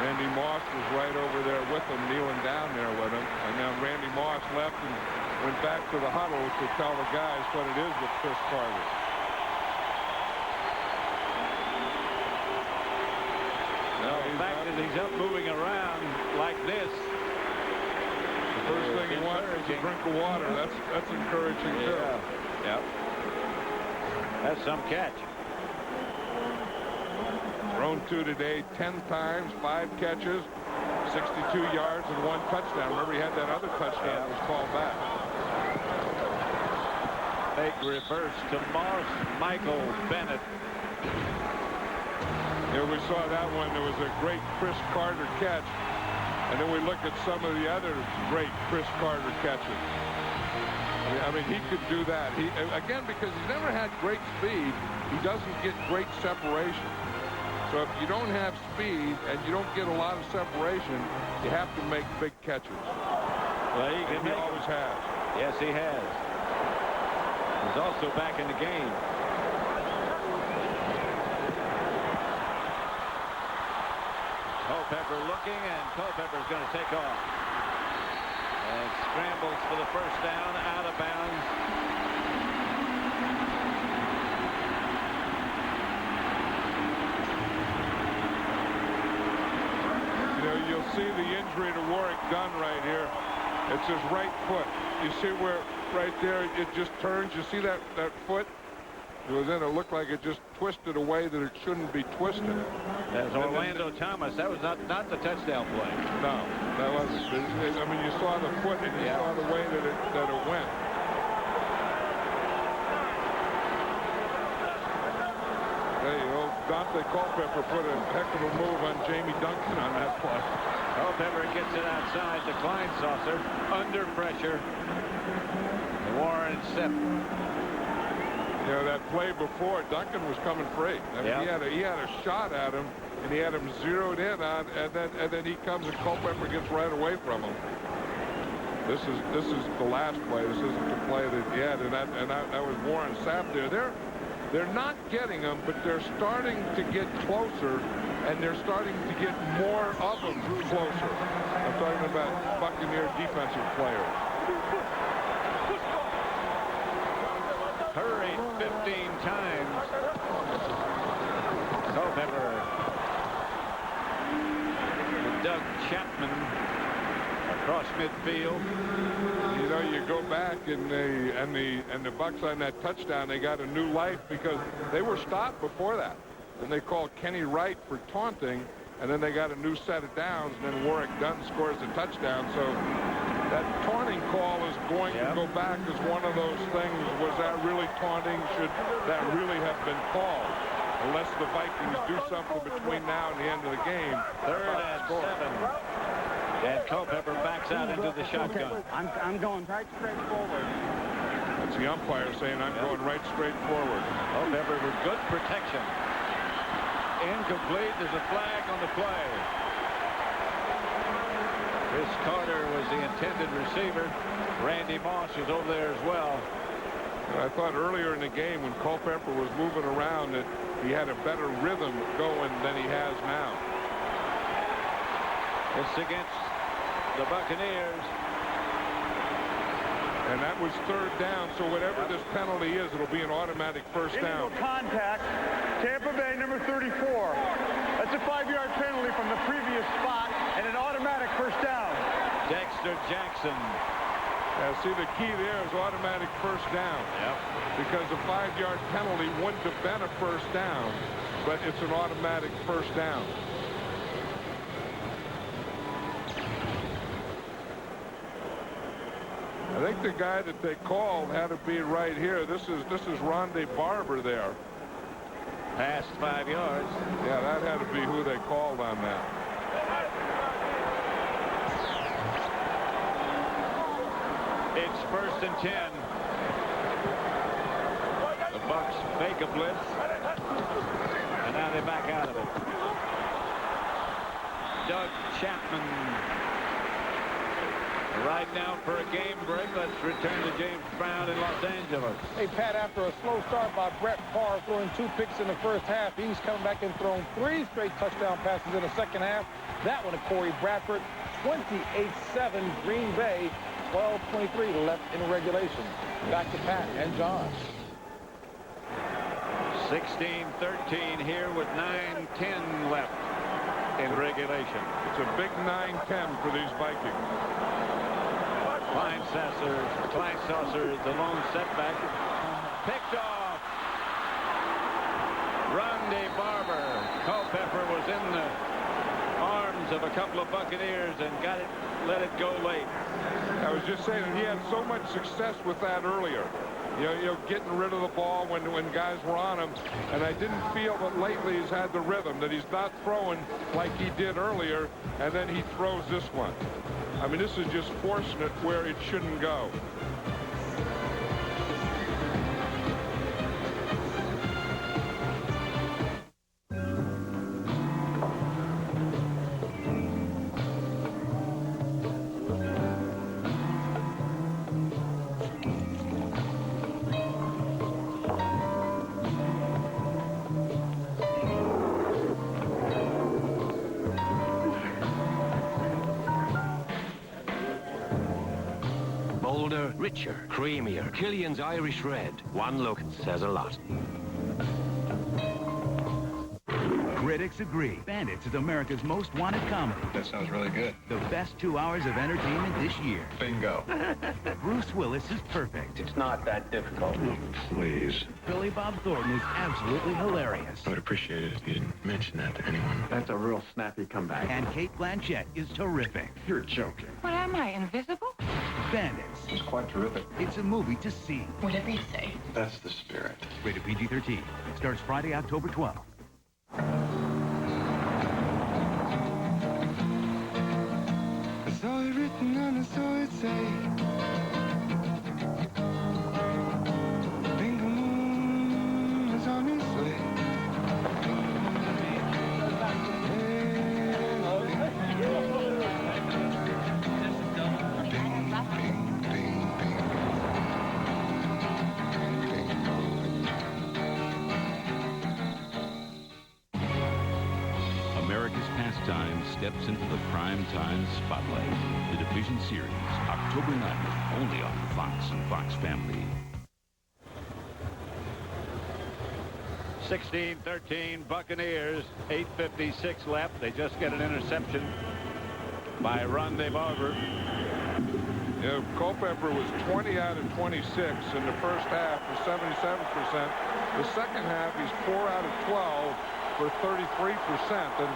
Randy Moss was right over there with him, kneeling down there with him. And now Randy Moss left and went back to the huddle to tell the guys what it is with Chris Carter. Well, the fact that he's up moving around like this. The first thing he wants is a drink of water. That's encouraging too. Yep. That's some catch. Thrown to today 10 times, 5 catches, 62 yards, and 1 touchdown. Remember, he had that other touchdown that was called back. Fake reverse to Moss. Michael Bennett. Here we saw that one. There was a great Chris Carter catch. And then we look at some of the other great Chris Carter catches. I mean, he could do that. Again, because he's never had great speed, he doesn't get great separation. So if you don't have speed and you don't get a lot of separation, you have to make big catches. Well, he always has. Yes, he has. He's also back in the game. Culpepper looking, and Culpepper's going to take off. And scrambles for the first down, out of bounds. You'll see the injury to Warwick Dunn right here. It's his right foot. You see where right there it just turns. You see that foot? It was in. It looked like it just twisted a way that it shouldn't be twisted. That's Orlando Thomas. That was not the touchdown play. No, that wasn't. I mean, you saw the foot and you saw the way that it went. There you go. Dante Culpepper put a heck of a move on Jamie Duncan on that play. Culpepper gets it outside the Klein saucer. Under pressure. Warren Sepp. You know, that play before, Duncan was coming free. I mean, he had a shot at him, and he had him zeroed in on, and then he comes and Culpepper gets right away from him. This is the last play. This isn't the play that he had, and that was Warren Sapp there. They're not getting them, but they're starting to get closer, and they're starting to get more of them closer. I'm talking about Buccaneer defensive players. Hurried 15 times. Culpepper. Doug Chapman across midfield. You know, you go back and the Bucs on that touchdown, they got a new life because they were stopped before that. And they called Kenny Wright for taunting, and then they got a new set of downs, and then Warwick Dunn scores the touchdown. So that taunting call is going to go back as one of those things. Was that really taunting? Should that really have been called? Unless the Vikings do something between now and the end of the game. 3rd and 7. And Culpepper backs out into the shotgun. I'm going right straight forward. That's the umpire saying I'm going right straight forward. Culpepper with good protection. Incomplete. There's a flag on the play. Chris Carter was the intended receiver. Randy Moss was over there as well. I thought earlier in the game when Culpepper was moving around that he had a better rhythm going than he has now. It's against the Buccaneers. And that was 3rd down, so whatever this penalty is, it'll be an automatic first down. Contact, Tampa Bay, number 34. That's a 5-yard penalty from the previous spot and an automatic first down. Dexter Jackson. See, the key there is automatic first down. Because a 5-yard penalty wouldn't have been a first down, but it's an automatic first down. I think the guy that they called had to be right here. This is Rondé Barber there. Past 5 yards. Yeah, that had to be who they called on that. It's 1st and 10. The Bucs fake a blitz. And now they back out of it. Doug Chapman Right now for a game break. Let's return to James Brown in Los Angeles. Hey, Pat, after a slow start by Brett Favre throwing 2 picks in the first half, he's coming back and thrown 3 straight touchdown passes in the second half. That one to Corey Bradford. 28-7 Green Bay. 12:23 left in regulation. Back to Pat and John. 16-13 here with 9:10 left in regulation. It's a big 9-10 for these Vikings. Kleinsasser, the lone setback. Picked off. Ronde Barber. Culpepper was in the arms of a couple of Buccaneers and let it go late. I was just saying that he had so much success with that earlier. You know, getting rid of the ball when guys were on him. And I didn't feel that lately he's had the rhythm, that he's not throwing like he did earlier, and then he throws this one. I mean, this is just forcing it where it shouldn't go. Bolder, richer, creamier. Killian's Irish Red. One look says a lot. Critics agree. Bandits is America's most wanted comedy. That sounds really good. The best 2 hours of entertainment this year. Bingo. Bruce Willis is perfect. It's not that difficult. Oh, please. Billy Bob Thornton is absolutely hilarious. I would appreciate it if you didn't mention that to anyone. That's a real snappy comeback. And Kate Blanchett is terrific. You're joking. What am I, invisible? Bandits. It's quite terrific. It's a movie to see. Whatever you say. That's the spirit. Rated PG-13. Starts Friday, October 12th. I saw it written and I saw it say, Bingo Moon is on his way. America's pastime steps into the prime time spotlight. The Division Series, October 9th, only on Fox and Fox Family. 16-13 Buccaneers. 8:56 left. They just get an interception by Ronde Barber. Yeah, Culpepper was 20 out of 26 in the first half for 77%. The second half, he's 4 out of 12 for 33%. And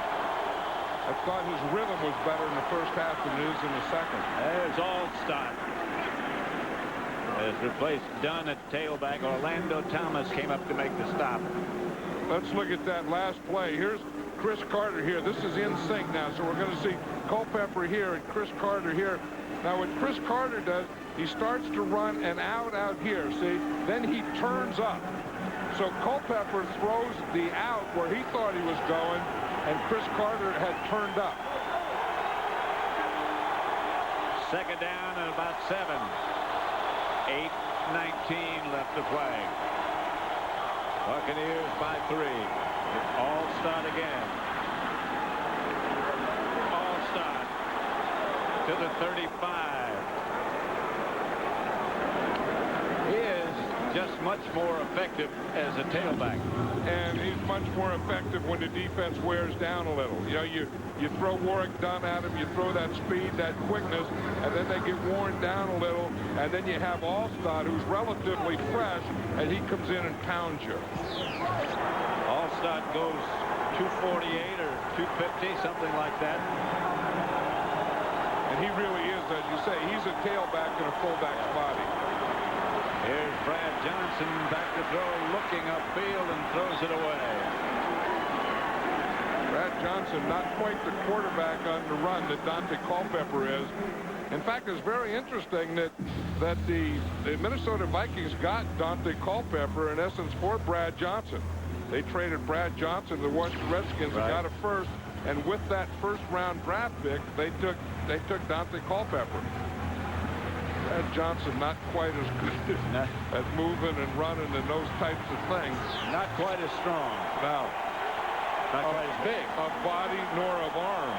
I thought his rhythm was better in the first half than it is in the second. There's Allstott. Has replaced Dunn at tailback. Orlando Thomas came up to make the stop. Let's look at that last play. Here's Chris Carter here. This is in sync now, so we're going to see Culpepper here and Chris Carter here. Now, what Chris Carter does, he starts to run and out here, see? Then he turns up. So Culpepper throws the out where he thought he was going, and Chris Carter had turned up. Second down and about 7. 8:19 left to play. Buccaneers by 3. It's Allstott again. Allstott to the 35. He is just much more effective as a tailback. And he's much more effective when the defense wears down a little. You know, you throw Warwick Dunn at him, you throw that speed, that quickness, and then they get worn down a little, and then you have Allstott, who's relatively fresh, and he comes in and pounds you. Allstott goes 248 or 250, something like that. And he really is, as you say, he's a tailback in a fullback's body. Here's Brad Johnson back to throw, looking upfield, and throws it away. Brad Johnson, not quite the quarterback on the run that Dante Culpepper is. In fact, it's very interesting that the Minnesota Vikings got Dante Culpepper, in essence, for Brad Johnson. They traded Brad Johnson to the Washington Redskins and got a first, and with that first-round draft pick, they took Dante Culpepper. Brad Johnson not quite as good at moving and running and those types of things. Not quite as strong. No. Not quite as big. Of body nor of arm.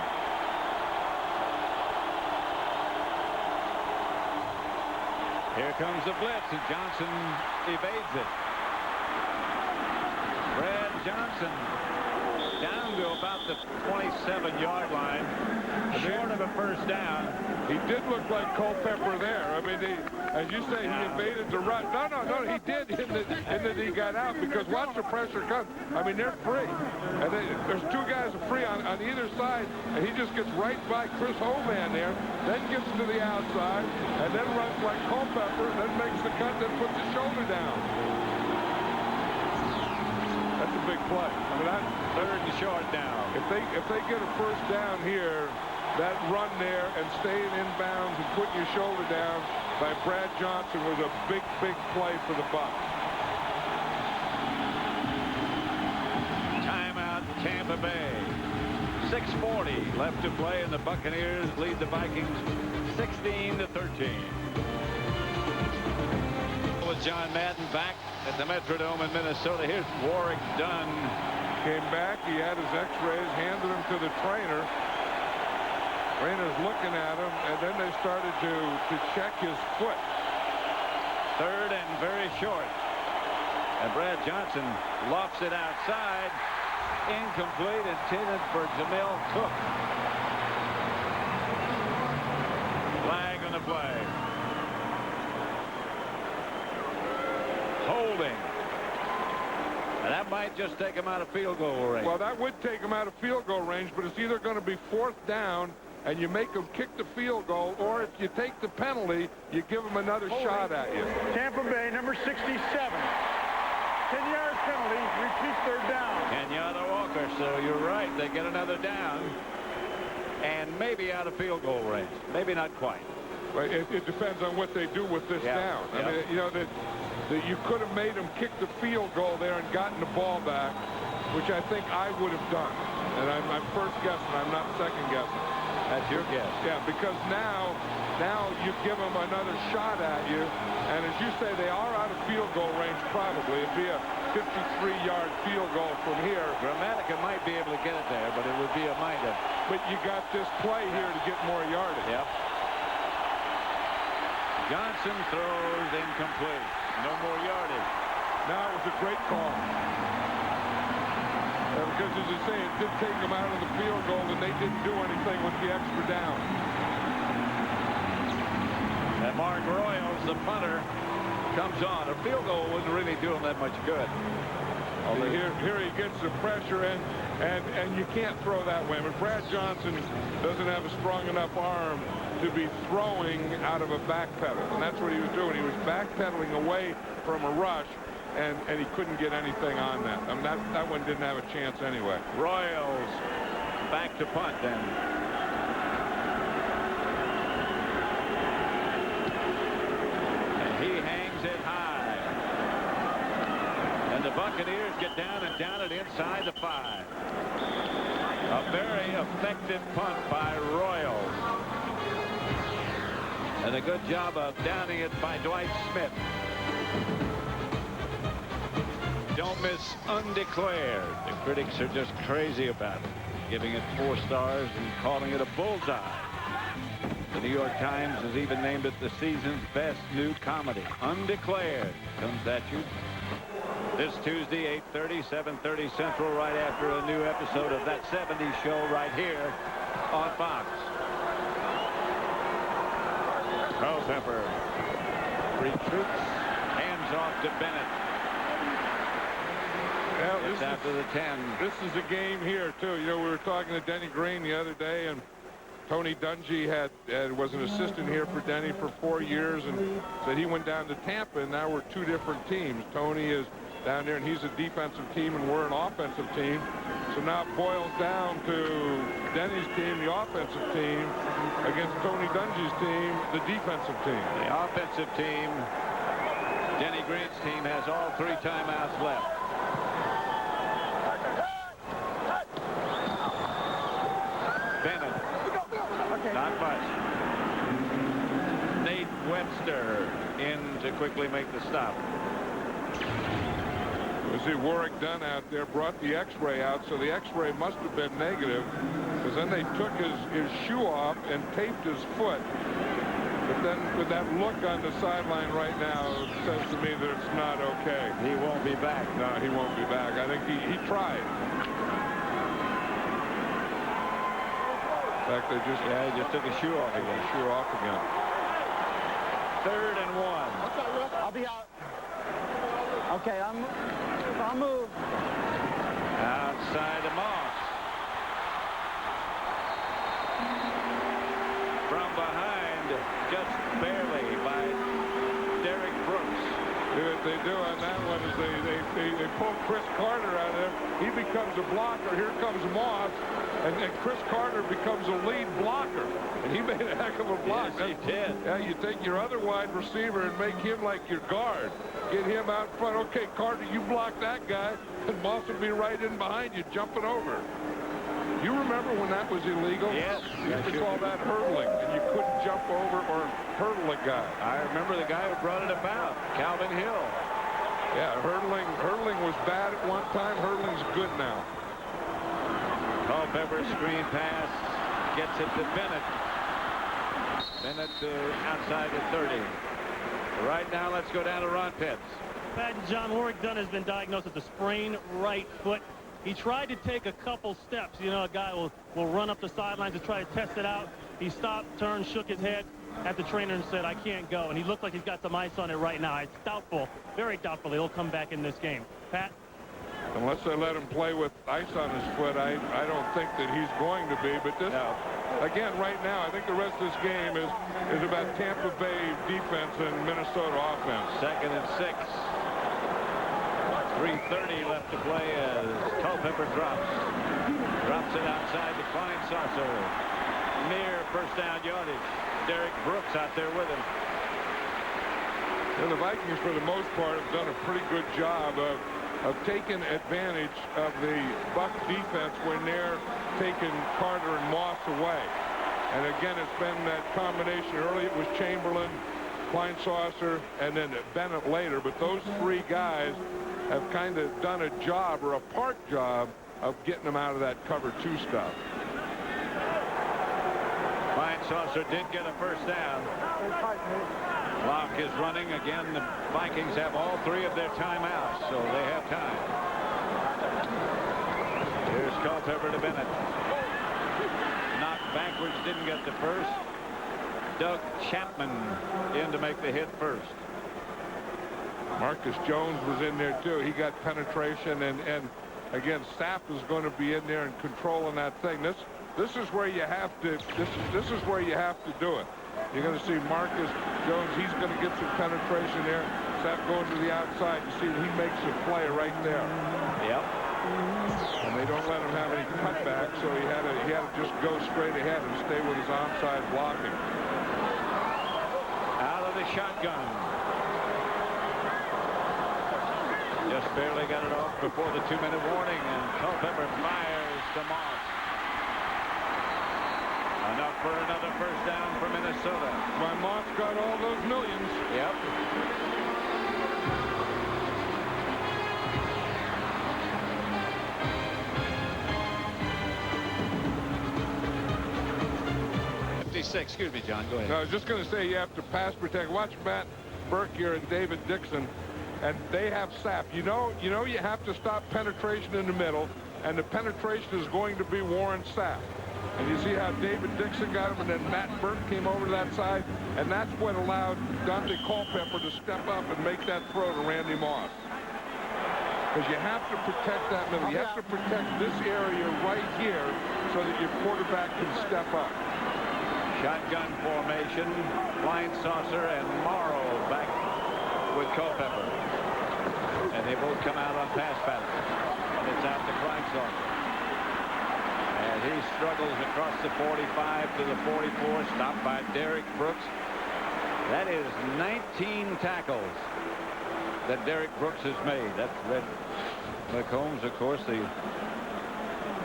Here comes the blitz, and Johnson evades it. Brad Johnson down to about the 27-yard line, short of a first down. He did look like Culpepper there. I mean, as you say, he evaded the run. No, he did in that he got out, because once the pressure comes, I mean, they're free. And there's two guys free on either side, and he just gets right by Chris Hovan there, then gets to the outside, and then runs like Culpepper, then makes the cut, then puts his shoulder down. That's a big play. I mean, third and short now. If they get a first down here, that run there and staying inbounds and putting your shoulder down by Brad Johnson was a big play for the Bucs. Timeout, Tampa Bay. 6:40 left to play, and the Buccaneers lead the Vikings 16-13. With John Madden back at the Metrodome in Minnesota. Here's Warwick Dunn. Came back, he had his x-rays, handed them to the trainer. Trainer's looking at him, and then they started to check his foot. Third and very short. And Brad Johnson lofts it outside. Incomplete, intended for Jamil Cook. Flag on the play. Holding. And that might just take him out of field goal range. Well, that would take him out of field goal range, but it's either going to be fourth down and you make them kick the field goal, or if you take the penalty, you give them another shot at you. Tampa Bay, number 67. 10-yard penalty, repeat third down. Kenyatta Walker, so you're right. They get another down. And maybe out of field goal range. Maybe not quite. Well, it depends on what they do with this down. I mean, you know, that you could have made them kick the field goal there and gotten the ball back, which I think I would have done. And I'm first guessing. I'm not second guessing. That's your guess. Yeah, because now you give them another shot at you, and as you say, they are out of field goal range probably. It'd be a 53-yard field goal from here. Gramatica might be able to get it there, but it would be a minor. But you got this play here to get more yardage. Yep. Johnson throws incomplete. No more yardage. Now it was a great call. Because, as you say, it did take them out of the field goal, and they didn't do anything with the extra down. And Mark Royals, the punter, comes on. A field goal wouldn't really do him that much good. Here he gets the pressure, and you can't throw that way. But Brad Johnson doesn't have a strong enough arm to be throwing out of a back pedal, and that's what he was doing. He was backpedaling away from a rush, and he couldn't get anything on that. I mean, that one didn't have a chance anyway. Royals back to punt then. And he hangs it high. And the Buccaneers get down it inside the 5. A very effective punt by Royals. And a good job of downing it by Dwight Smith. Don't miss undeclared. The critics are just crazy about it, giving it 4 stars and calling it a bullseye. The New York Times has even named it the season's best new comedy. Undeclared comes at you this Tuesday, 8:30, 7:30 Central, right after a new episode of That 70s Show right here on Fox. Culpepper retreats, hands off to Bennett. Well, it's after the 10. This is a game here, too. You know, we were talking to Denny Green the other day, and Tony Dungy was an assistant here for Denny for 4 years, and said he went down to Tampa, and now we're 2 different teams. Tony is down there, and he's a defensive team, and we're an offensive team. So now it boils down to Denny's team, the offensive team, against Tony Dungy's team, the defensive team. The offensive team, Denny Green's team, has all 3 timeouts left. Bennett. Not much. Nate Webster in to quickly make the stop. You see Warwick Dunn out there brought the x-ray out, so the x-ray must have been negative, because then they took his shoe off and taped his foot. But then with that look on the sideline right now, it says to me that it's not okay. He won't be back. No, he won't be back. I think he tried. In fact, he just took his shoe off again. Shoe off again. 3rd and 1. I'll be out. Okay, I'll move. Outside to Moss. From behind, just barely by Derek Brooks. What they do on that one is they pull Chris Carter out of there. He becomes a blocker. Here comes Moss, and Chris Carter becomes a lead blocker. And he made a heck of a block. Yes, he did. Yeah, you take your other wide receiver and make him like your guard. Get him out front. Okay, Carter, you block that guy, and Moss will be right in behind you, jumping over. You remember when that was illegal? Yes. You used to call that hurdling, and you couldn't jump over or hurdle a guy. I remember the guy who brought it about, Calvin Hill. Yeah, hurdling was bad at one time. Hurdling's good now. Culpepper screen pass gets it to Bennett. Bennett to outside the 30. Right now, let's go down to Ron Pitts. Pat and John, Warwick Dunn has been diagnosed with a sprained right foot. He tried to take a couple steps. You know, a guy will run up the sidelines to try to test it out. He stopped, turned, shook his head at the trainer and said, I can't go. And he looked like he's got some ice on it right now. It's doubtful, very doubtful he'll come back in this game. Pat? Unless they let him play with ice on his foot, I don't think that he's going to be. But this, again, right now, I think the rest of this game is about Tampa Bay defense and Minnesota offense. 2nd and 6. 3:30 left to play as Culpepper drops it outside to Klein Saucer. Near first down yardage. Derek Brooks out there with him. And the Vikings, for the most part, have done a pretty good job of taking advantage of the Buck defense when they're taking Carter and Moss away. And again, it's been that combination. Early it was Chamberlain, Klein Saucer, and then Bennett later. But those three guys have kind of done a job, or a part job, of getting them out of that cover 2 stuff. Klein Saucer did get a first down. Clock is running again. The Vikings have all 3 of their timeouts, so they have time. Here's Culpepper to Bennett. Knocked backwards, didn't get the first. Doug Chapman in to make the hit first. Marcus Jones was in there too. He got penetration, and again, Sapp is going to be in there and controlling that thing. This is where you have to this is where you have to do it. You're going to see Marcus Jones. He's going to get some penetration there. Sapp going to the outside. You see he makes a play right there. Yep. And they don't let him have any cutback, so he had to just go straight ahead and stay with his onside blocking. Out of the shotgun. Just barely got it off before the 2-minute warning, and Culpepper fires to Moss. Enough for another first down for Minnesota. My Moss got all those millions. Yep. Excuse me, John. Go ahead. No, I was just going to say you have to pass protect. Watch Matt Burke here and David Dixon, and they have Sapp. You know you have to stop penetration in the middle, and the penetration is going to be Warren Sapp. And you see how David Dixon got him, and then Matt Burke came over to that side, and that's what allowed Dante Culpepper to step up and make that throw to Randy Moss. Because you have to protect that middle. You have to protect this area right here so that your quarterback can step up. Shotgun formation. Klein Saucer and Morrow back with Culpepper. And they both come out on pass pattern. And it's out to Klein Saucer. And he struggles across the 45 to the 44. Stopped by Derek Brooks. That is 19 tackles that Derek Brooks has made. That's Red McCombs, of course, the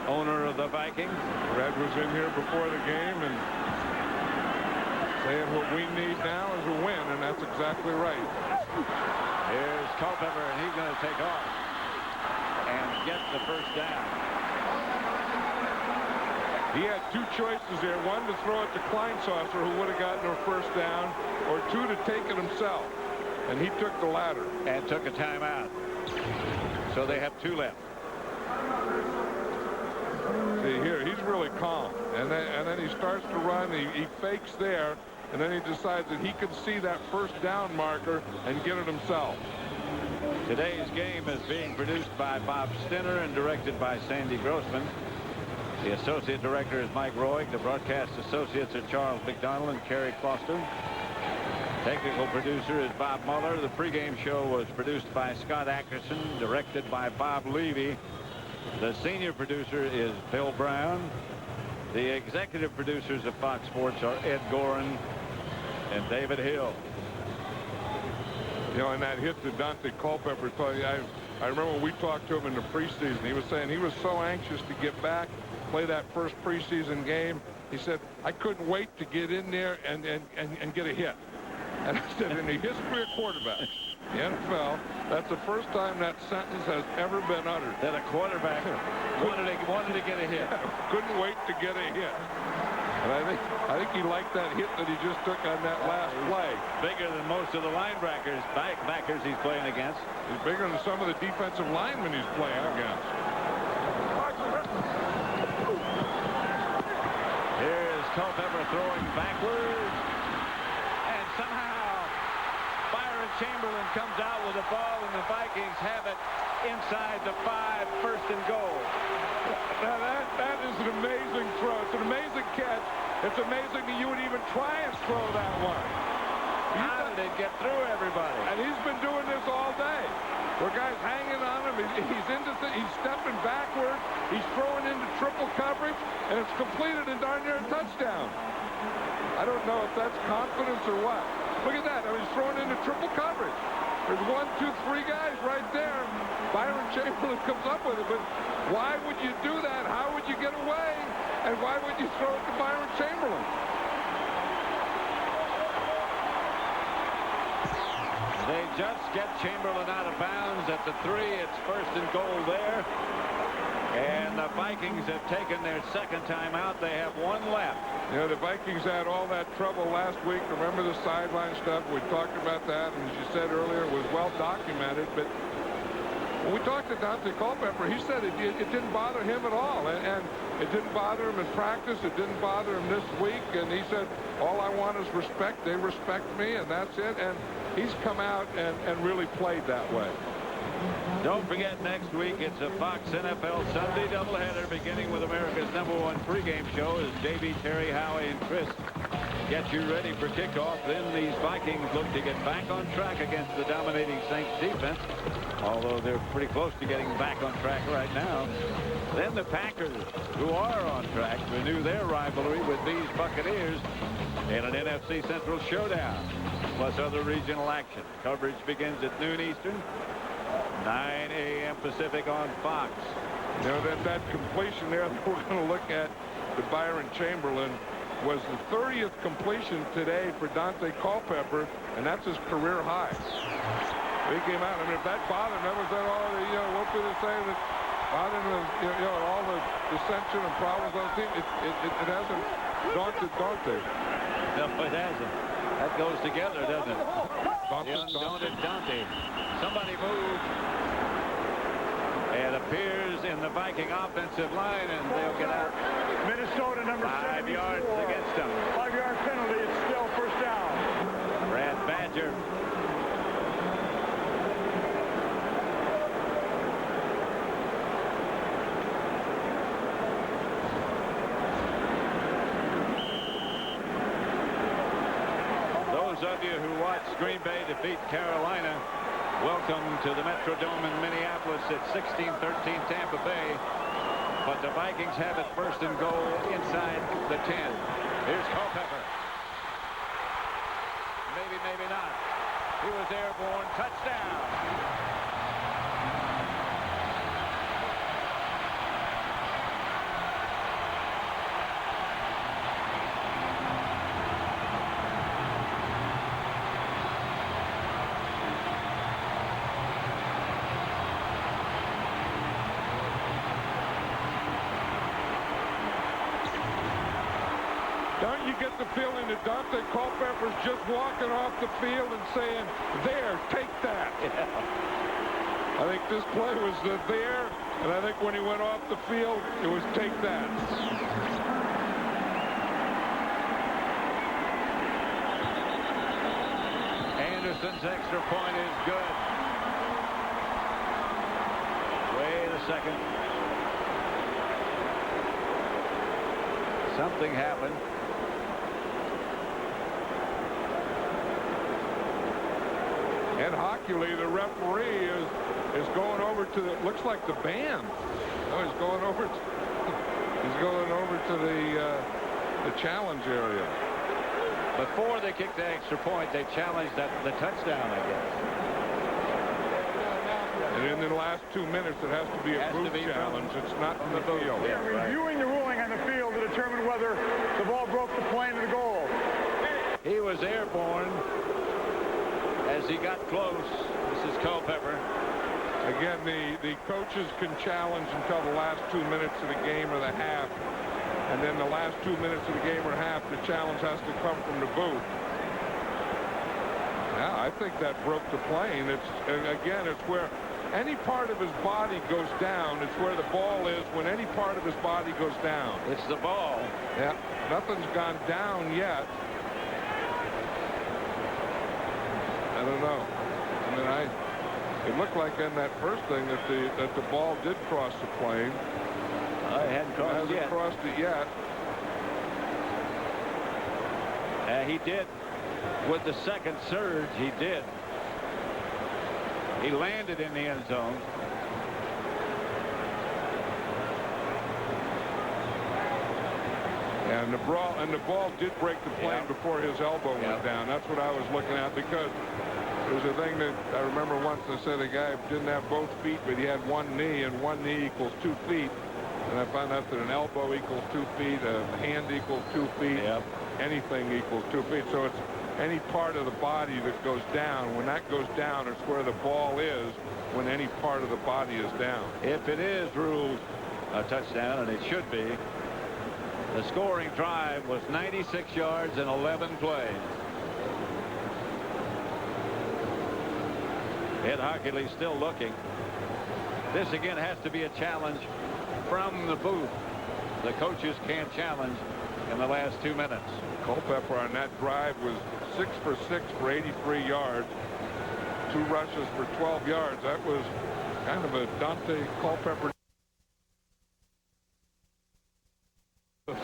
owner of the Vikings. Red was in here before the game, and Saying what we need now is a win, and that's exactly right. Here's Culpepper, and he's going to take off and get the first down. He had two choices there. One, to throw it to Kleinsaucer, who would have gotten a first down, or two, to take it himself. And he took the latter. And took a timeout. So they have 2 left. See, here, he's really calm. And then he starts to run. He fakes there. And then he decides that he can see that first down marker and get it himself. Today's game is being produced by Bob Stinner and directed by Sandy Grossman. The associate director is Mike Roig. The broadcast associates are Charles McDonald and Kerry Foster. Technical producer is Bob Muller. The pregame show was produced by Scott Ackerson, directed by Bob Levy. The senior producer is Bill Brown. The executive producers of Fox Sports are Ed Gorin and David Hill. You know, and that hit to Dante Culpepper, I remember when we talked to him in the preseason, he was saying he was so anxious to get back, play that first preseason game. He said, I couldn't wait to get in there and get a hit. And I said, in the history of quarterbacks, the NFL, that's the first time that sentence has ever been uttered. That a quarterback wanted to get a hit. Couldn't wait to get a hit. And I think he liked that hit that he just took on that last play. Bigger than most of the linebackers, backers he's playing against. He's bigger than some of the defensive linemen he's playing against. Here's Culpepper throwing backwards. And somehow Byron Chamberlain comes out with the ball, and the Vikings have it inside the 5, first and goal. Now that is an amazing throw. It's an amazing catch. It's amazing that you would even try and throw that one. How did it get through everybody? And he's been doing this all day. Where guys hanging on him. He's stepping backward. He's throwing into triple coverage, and it's completed and darn near a touchdown. I don't know if that's confidence or what. Look at that. I mean, he's throwing into triple coverage. There's 1, 2, 3 guys right there. Byron Chamberlain comes up with it, but why would you do that? How would you get away? And why would you throw it to Byron Chamberlain? They just get Chamberlain out of bounds at the 3. It's first and goal there. And the Vikings have taken their second time out. They have 1 left. You know, the Vikings had all that trouble last week. Remember the sideline stuff? We talked about that, and as you said earlier, it was well documented. But when we talked to Dante Culpepper, he said it didn't bother him at all. And it didn't bother him in practice. It didn't bother him this week. And he said, all I want is respect. They respect me, and that's it. And he's come out and really played that way. Don't forget, next week it's a Fox NFL Sunday doubleheader, beginning with America's #1 pregame show as J.B., Terry, Howie, and Chris get you ready for kickoff. Then these Vikings look to get back on track against the dominating Saints defense, although they're pretty close to getting back on track right now. Then the Packers, who are on track, renew their rivalry with these Buccaneers in an NFC Central showdown, plus other regional action. Coverage begins at noon Eastern, 9 a.m. Pacific on Fox. You know, that completion there that we're going to look at to Byron Chamberlain was the 30th completion today for Dante Culpepper, and that's his career high. He came out. I mean, if that bothered him, that was all the, you know, what could they say that bothered him, you know, all the dissension and problems on the team. It hasn't daunted Dante. No, it hasn't. That goes together, doesn't it? Daunted Dante. Somebody moved. It appears in the Viking offensive line, and they'll get out. Minnesota number 5 yards against them. 5-yard penalty. It's still first down. Brad Badger. Those of you who watched Green Bay defeat Carolina, welcome to the Metrodome in Minneapolis at 16-13 Tampa Bay. But the Vikings have it first and goal inside the 10. Here's Culpepper. Maybe, maybe not. He was airborne. Touchdown. don't you get the feeling that Dante Culpepper's just walking off the field and saying, there, take that? Yeah. I think this play was there, and I think when he went off the field, it was take that. Anderson's extra point is good. Wait a second. Something happened. Ed Hockley, the referee, is going over to the, looks like the band. Oh, he's going over to the challenge area. Before they kicked the extra point, they challenged the touchdown, I guess. And in the last 2 minutes, it has to be a booth challenge. It's not in the field. Yeah, reviewing the ruling on the field to determine whether the ball broke the plane of the goal. He was airborne as he got close. This is Culpepper. Again, the coaches can challenge until the last 2 minutes of the game or the half. And then the last 2 minutes of the game or half, the challenge has to come from the booth. Yeah, I think that broke the plane. It's where any part of his body goes down. It's where the ball is when any part of his body goes down. It's the ball. Yeah, nothing's gone down yet. I don't know. I mean, it looked like in that first thing that the ball did cross the plane. It hadn't crossed yet. Crossed it yet. He did. With the second surge, he did. He landed in the end zone. And the ball did break the plane before his elbow went down. That's what I was looking at, because there's a thing that I remember once I said a guy didn't have both feet, but he had one knee, and one knee equals 2 feet. And I found out that an elbow equals 2 feet, a hand equals 2 feet, anything equals 2 feet. So it's any part of the body that goes down. When that goes down, it's where the ball is when any part of the body is down. If it is ruled a touchdown, and it should be, the scoring drive was 96 yards and 11 plays. Ed Hockley still looking. This again has to be a challenge from the booth. The coaches can't challenge in the last 2 minutes. Culpepper on that drive was 6 for 6 for 83 yards. 2 rushes for 12 yards. That was kind of a Dante Culpepper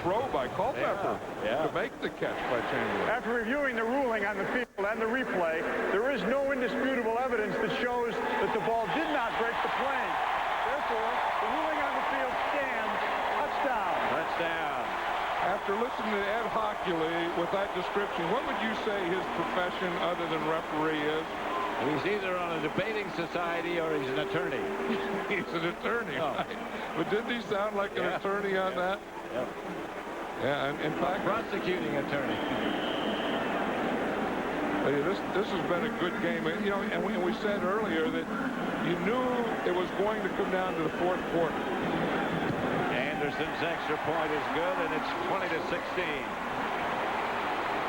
throw by Culpepper to make the catch by Chamberlain. After reviewing the ruling on the field and the replay, there is no indisputable evidence that shows that the ball did not break the plane. Therefore, the ruling on the field stands. Touchdown. Touchdown. After listening to Ed Hockley with that description, what would you say his profession other than referee is? He's either on a debating society or he's an attorney. He's an attorney. Oh. Right? But didn't he sound like an attorney on that? Yep. Yeah, and in fact, prosecuting attorney. This has been a good game. You know, and we said earlier that you knew it was going to come down to the fourth quarter. Anderson's extra point is good, and it's 20-16. In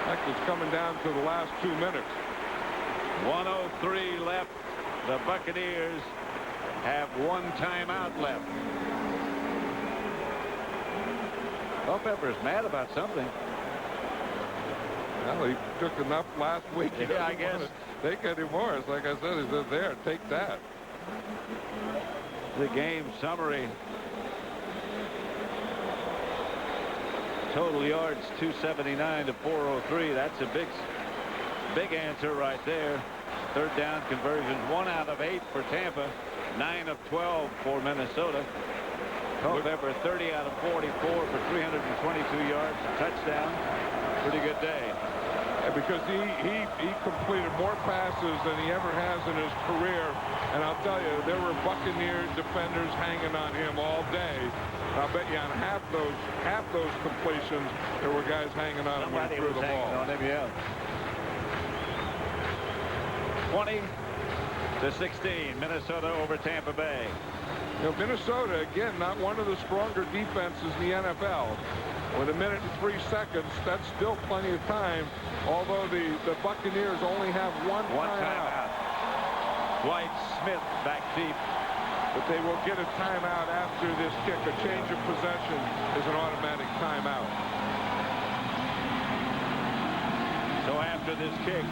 fact, it's coming down to the last 2 minutes. 1:03 left. The Buccaneers have 1 timeout left. Culpepper's mad about something. Well, he took enough last week. Yeah, I guess. Take any more. It's like I said, he said, there, take that. The game summary. Total yards 279 to 403. That's a big answer right there. Third down conversions 1 out of 8 for Tampa, 9 of 12 for Minnesota. Culpepper 30 out of 44 for 322 yards, a touchdown. Pretty good day. Yeah, because he completed more passes than he ever has in his career. And I'll tell you, there were Buccaneers defenders hanging on him all day. And I'll bet you on half those completions, there were guys hanging on him when he threw the ball. On him, yeah. 20-16, Minnesota over Tampa Bay. You know, Minnesota, again, not one of the stronger defenses in the NFL. with 1 minute and 3 seconds. That's still plenty of time, although the Buccaneers only have one timeout. Dwight Smith back deep. But they will get a timeout after this kick. A change of possession is an automatic timeout. So after this kick,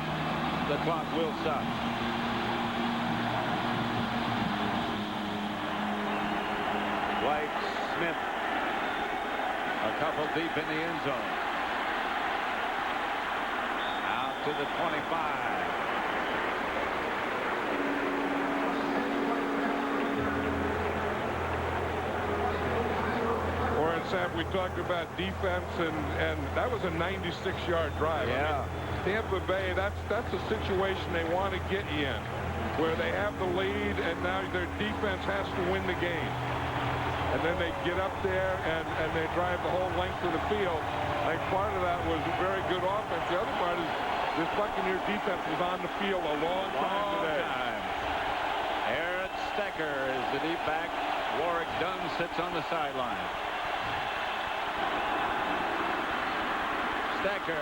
the clock will stop. Dwight Smith, a couple deep in the end zone. Out to the 25. Sam, we talked about defense, and that was a 96-yard drive. Yeah. I mean, Tampa Bay, that's a situation they want to get you in, where they have the lead, and now their defense has to win the game. And then they get up there, and they drive the whole length of the field. Like, part of that was a very good offense. The other part is this Buccaneer defense was on the field a long time today. Aaron Stecker is the deep back. Warwick Dunn sits on the sideline. Stecker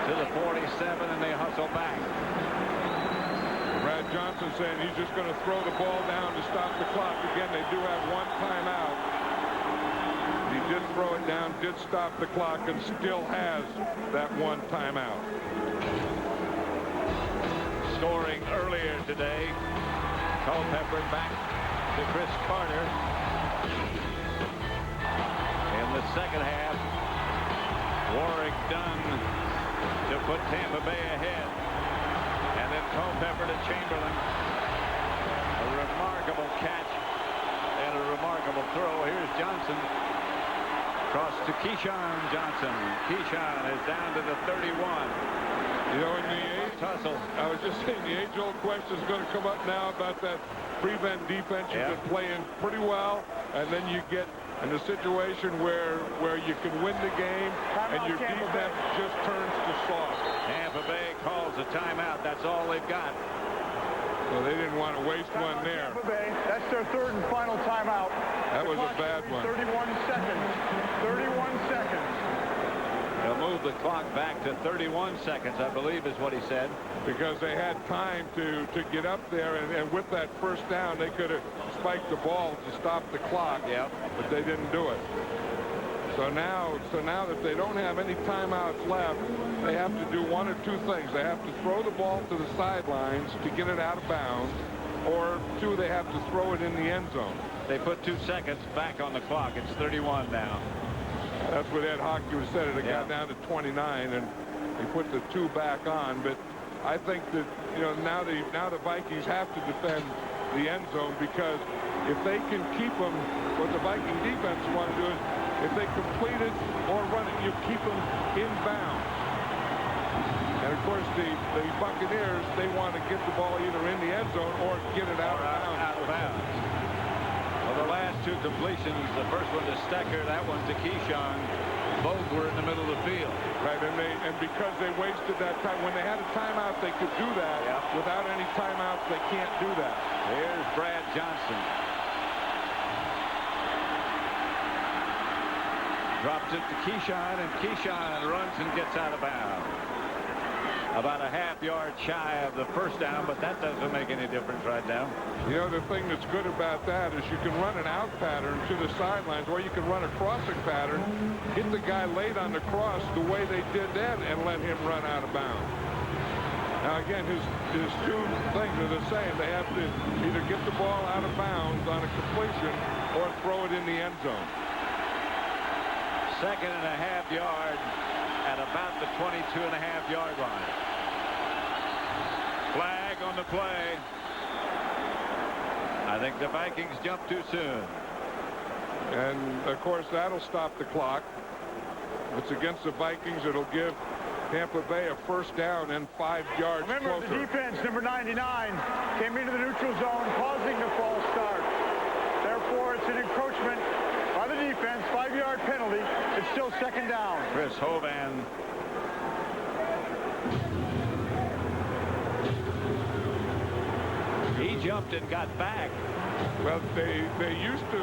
to the 47, and they hustle back. Brad Johnson saying he's just going to throw the ball down to stop the clock. Again, they do have one timeout. He did throw it down, did stop the clock, and still has that one timeout. Scoring earlier today. Culpepper back to Chris Carter. In the second half, Warwick Dunn to put Tampa Bay ahead. And then Culpepper to Chamberlain. A remarkable catch and a remarkable throw. Here's Johnson. Cross to Keyshawn Johnson. Keyshawn is down to the 31. You know, in the age, tussle. I was just saying the age-old question is going to come up now about that prevent defense. You've been playing pretty well, and then you get in a situation where you can win the game, and your defense just turns to soft. Tampa Bay calls a timeout. That's all they've got. So they didn't want to waste one there. Tampa Bay, that's their third and final timeout. That was a bad one. 31 seconds. 31 seconds. They'll move the clock back to 31 seconds, I believe is what he said. Because they had time to get up there, and with that first down, they could have spiked the ball to stop the clock. Yep. But they didn't do it. So now that they don't have any timeouts left, they have to do one or two things. They have to throw the ball to the sidelines to get it out of bounds, or two, they have to throw it in the end zone. They put 2 seconds back on the clock. It's 31 now. That's what Ed Hockey said. It got down to 29, and he put the 2 back on. But I think that, you know, now the Vikings have to defend the end zone, because if they can keep them, what the Viking defense want to do is, if they complete it or run it, you keep them inbounds. And of course, the Buccaneers, they want to get the ball either in the end zone or get it out of bounds. Well, the last 2 completions, the first one to Stecker, that one to Keyshawn, both were in the middle of the field. Right, and because they wasted that time, when they had a timeout, they could do that. Yep. Without any timeouts, they can't do that. Here's Brad Johnson. Drops it to Keyshawn, and Keyshawn runs and gets out of bounds. About a half-yard shy of the first down, but that doesn't make any difference right now. You know, the thing that's good about that is you can run an out pattern to the sidelines, or you can run a crossing pattern, get the guy late on the cross the way they did that, and let him run out of bounds. Now, again, his 2 things are the same. They have to either get the ball out of bounds on a completion or throw it in the end zone. 2.5 yards at about the 22.5-yard line. Flag on the play. I think the Vikings jumped too soon. And, of course, that'll stop the clock. If it's against the Vikings, it'll give Tampa Bay a first down and 5 yards Remember, closer. the defense, number 99, came into the neutral zone, causing the false start. Therefore, it's an encroachment by the defense, 5-yard penalty. It's still second down. Chris Hovan. E. jumped and got back. Well, they used to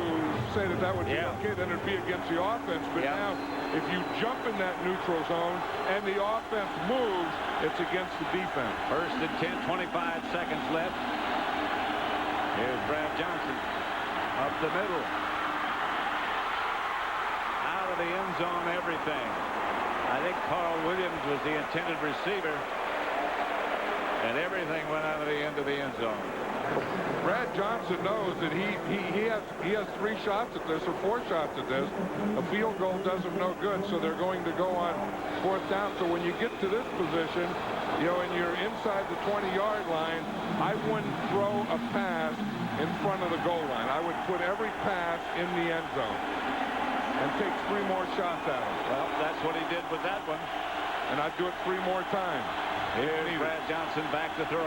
say that would be okay, then it'd be against the offense. But now, if you jump in that neutral zone and the offense moves, it's against the defense. First and 10, 25 seconds left. Here's Brad Johnson up the middle. Out of the end zone, everything. I think Carl Williams was the intended receiver. And everything went out of the end zone. Brad Johnson knows that he has 3 shots at this or 4 shots at this. A field goal does him no good, so they're going to go on 4th down. So when you get to this position, and you're inside the 20-yard line, I wouldn't throw a pass in front of the goal line. I would put every pass in the end zone and take 3 more shots at him. Well, that's what he did with that one. And I'd do it 3 more times. Here's Brad Johnson back to throw.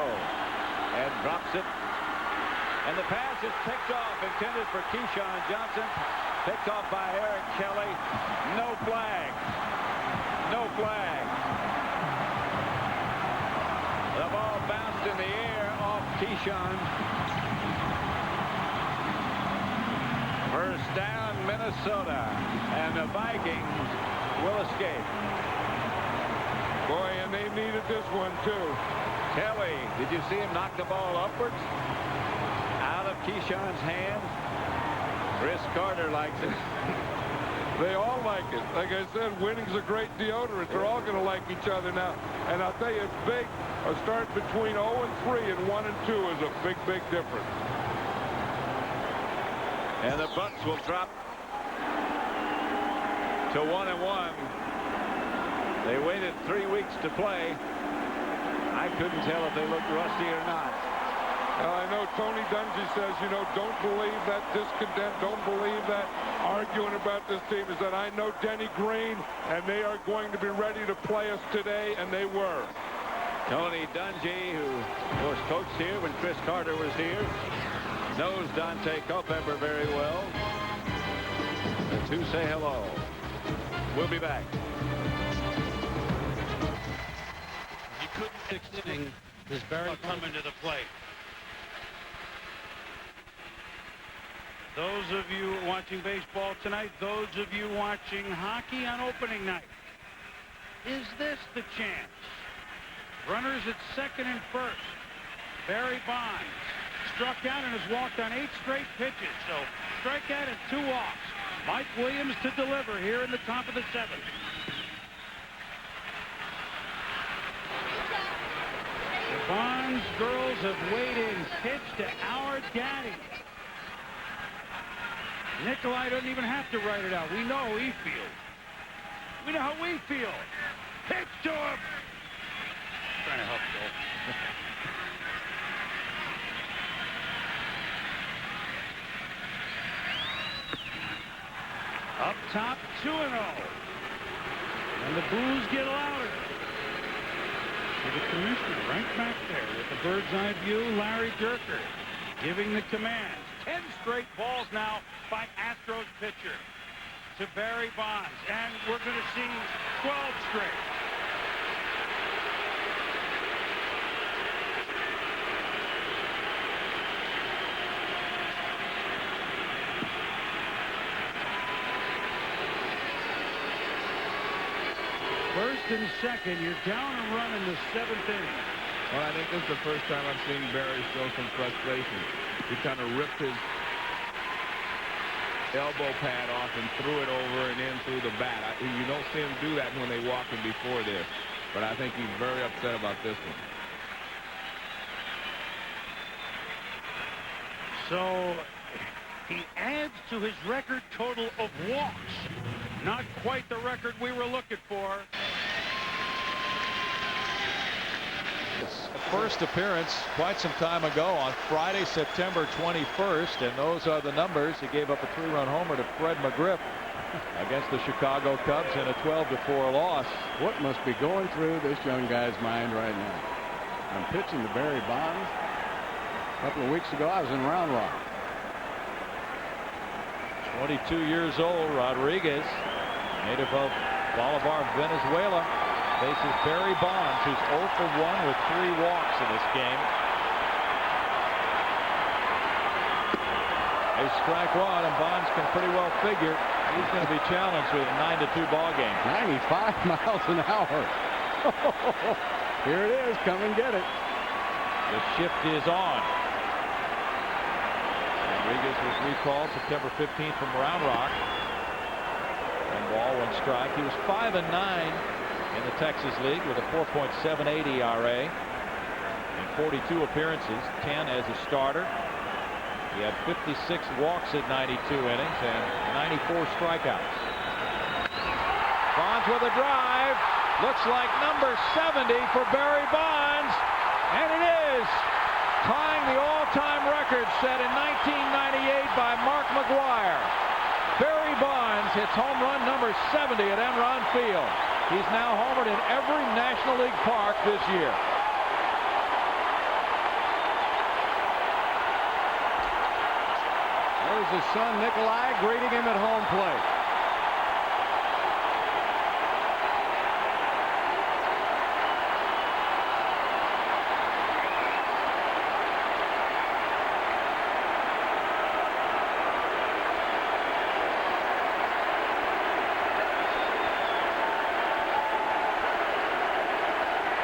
And drops it. And the pass is picked off, intended for Keyshawn Johnson. Picked off by Eric Kelly. No flag. No flag. The ball bounced in the air off Keyshawn. First down, Minnesota. And the Vikings will escape. Boy, and they needed this one, too. Kelly, did you see him knock the ball upwards? Out of Keyshawn's hand. Chris Carter likes it. They all like it. Like I said, winning's a great deodorant. They're all going to like each other now. And I'll tell you, it's big. A start between 0 and 3 and 1 and 2 is a big, big difference. And the Bucs will drop to 1-1. They waited 3 weeks to play. I couldn't tell if they looked rusty or not. Well, I know Tony Dungy says, don't believe that discontent, don't believe that arguing about this team. Is that I know Denny Green, and they are going to be ready to play us today, and they were. Tony Dungy, who, of course, coached here when Chris Carter was here, knows Dante Culpepper very well. The two say hello. We'll be back. Couldn't inning is Barry coming to the plate. Those of you watching baseball tonight, those of you watching hockey on opening night, is this the chance? Runners at second and first. Barry Bonds struck out and has walked on 8 straight pitches. So strikeout and 2 walks. Mike Williams to deliver here in the top of the 7th. The Bonds girls have weighed in. Pitch to our daddy. Nikolai doesn't even have to write it out. We know how he feels. We know how we feel. Pitch to him. Trying to help Joe. Up top, 2-0. And the boos get louder. The commissioner right back there with the bird's eye view. Larry Dierker giving the commands. 10 straight balls now by Astros pitcher to Barry Bonds, and we're going to see 12 straight. First and second, you're down a run in the 7th inning. Well, I think this is the first time I've seen Barry show some frustration. He kind of ripped his elbow pad off and threw it over and in through the bat. You don't see him do that when they walk him before this. But I think he's very upset about this one. So he adds to his record total of walks. Not quite the record we were looking for. First appearance quite some time ago on Friday, September 21st, and those are the numbers. He gave up a 3-run homer to Fred McGriff against the Chicago Cubs in a 12-4 loss. What must be going through this young guy's mind right now? I'm pitching to Barry Bonds. A couple of weeks ago, I was in Round Rock. 22 years old, Rodriguez, native of Bolivar, Venezuela, faces Barry Bonds, who's 0 for 1 with 3 walks in this game. They strike one, and Bonds can pretty well figure he's going to be challenged with a 9-2 ball game. 95 miles an hour. Here it is. Come and get it. The shift is on. Rodriguez was recalled September 15th from Round Rock. And ball, 1 strike. He was 5-9 in the Texas League with a 4.78 ERA in 42 appearances, 10 as a starter. He had 56 walks at 92 innings and 94 strikeouts. Bonds with a drive. Looks like number 70 for Barry Bonds. And it is, tying the all-time record set in 1998 by Mark McGwire. Barry Bonds hits home run number 70 at Enron Field. He's now homered in every National League park this year. There's his son Nikolai greeting him at home plate.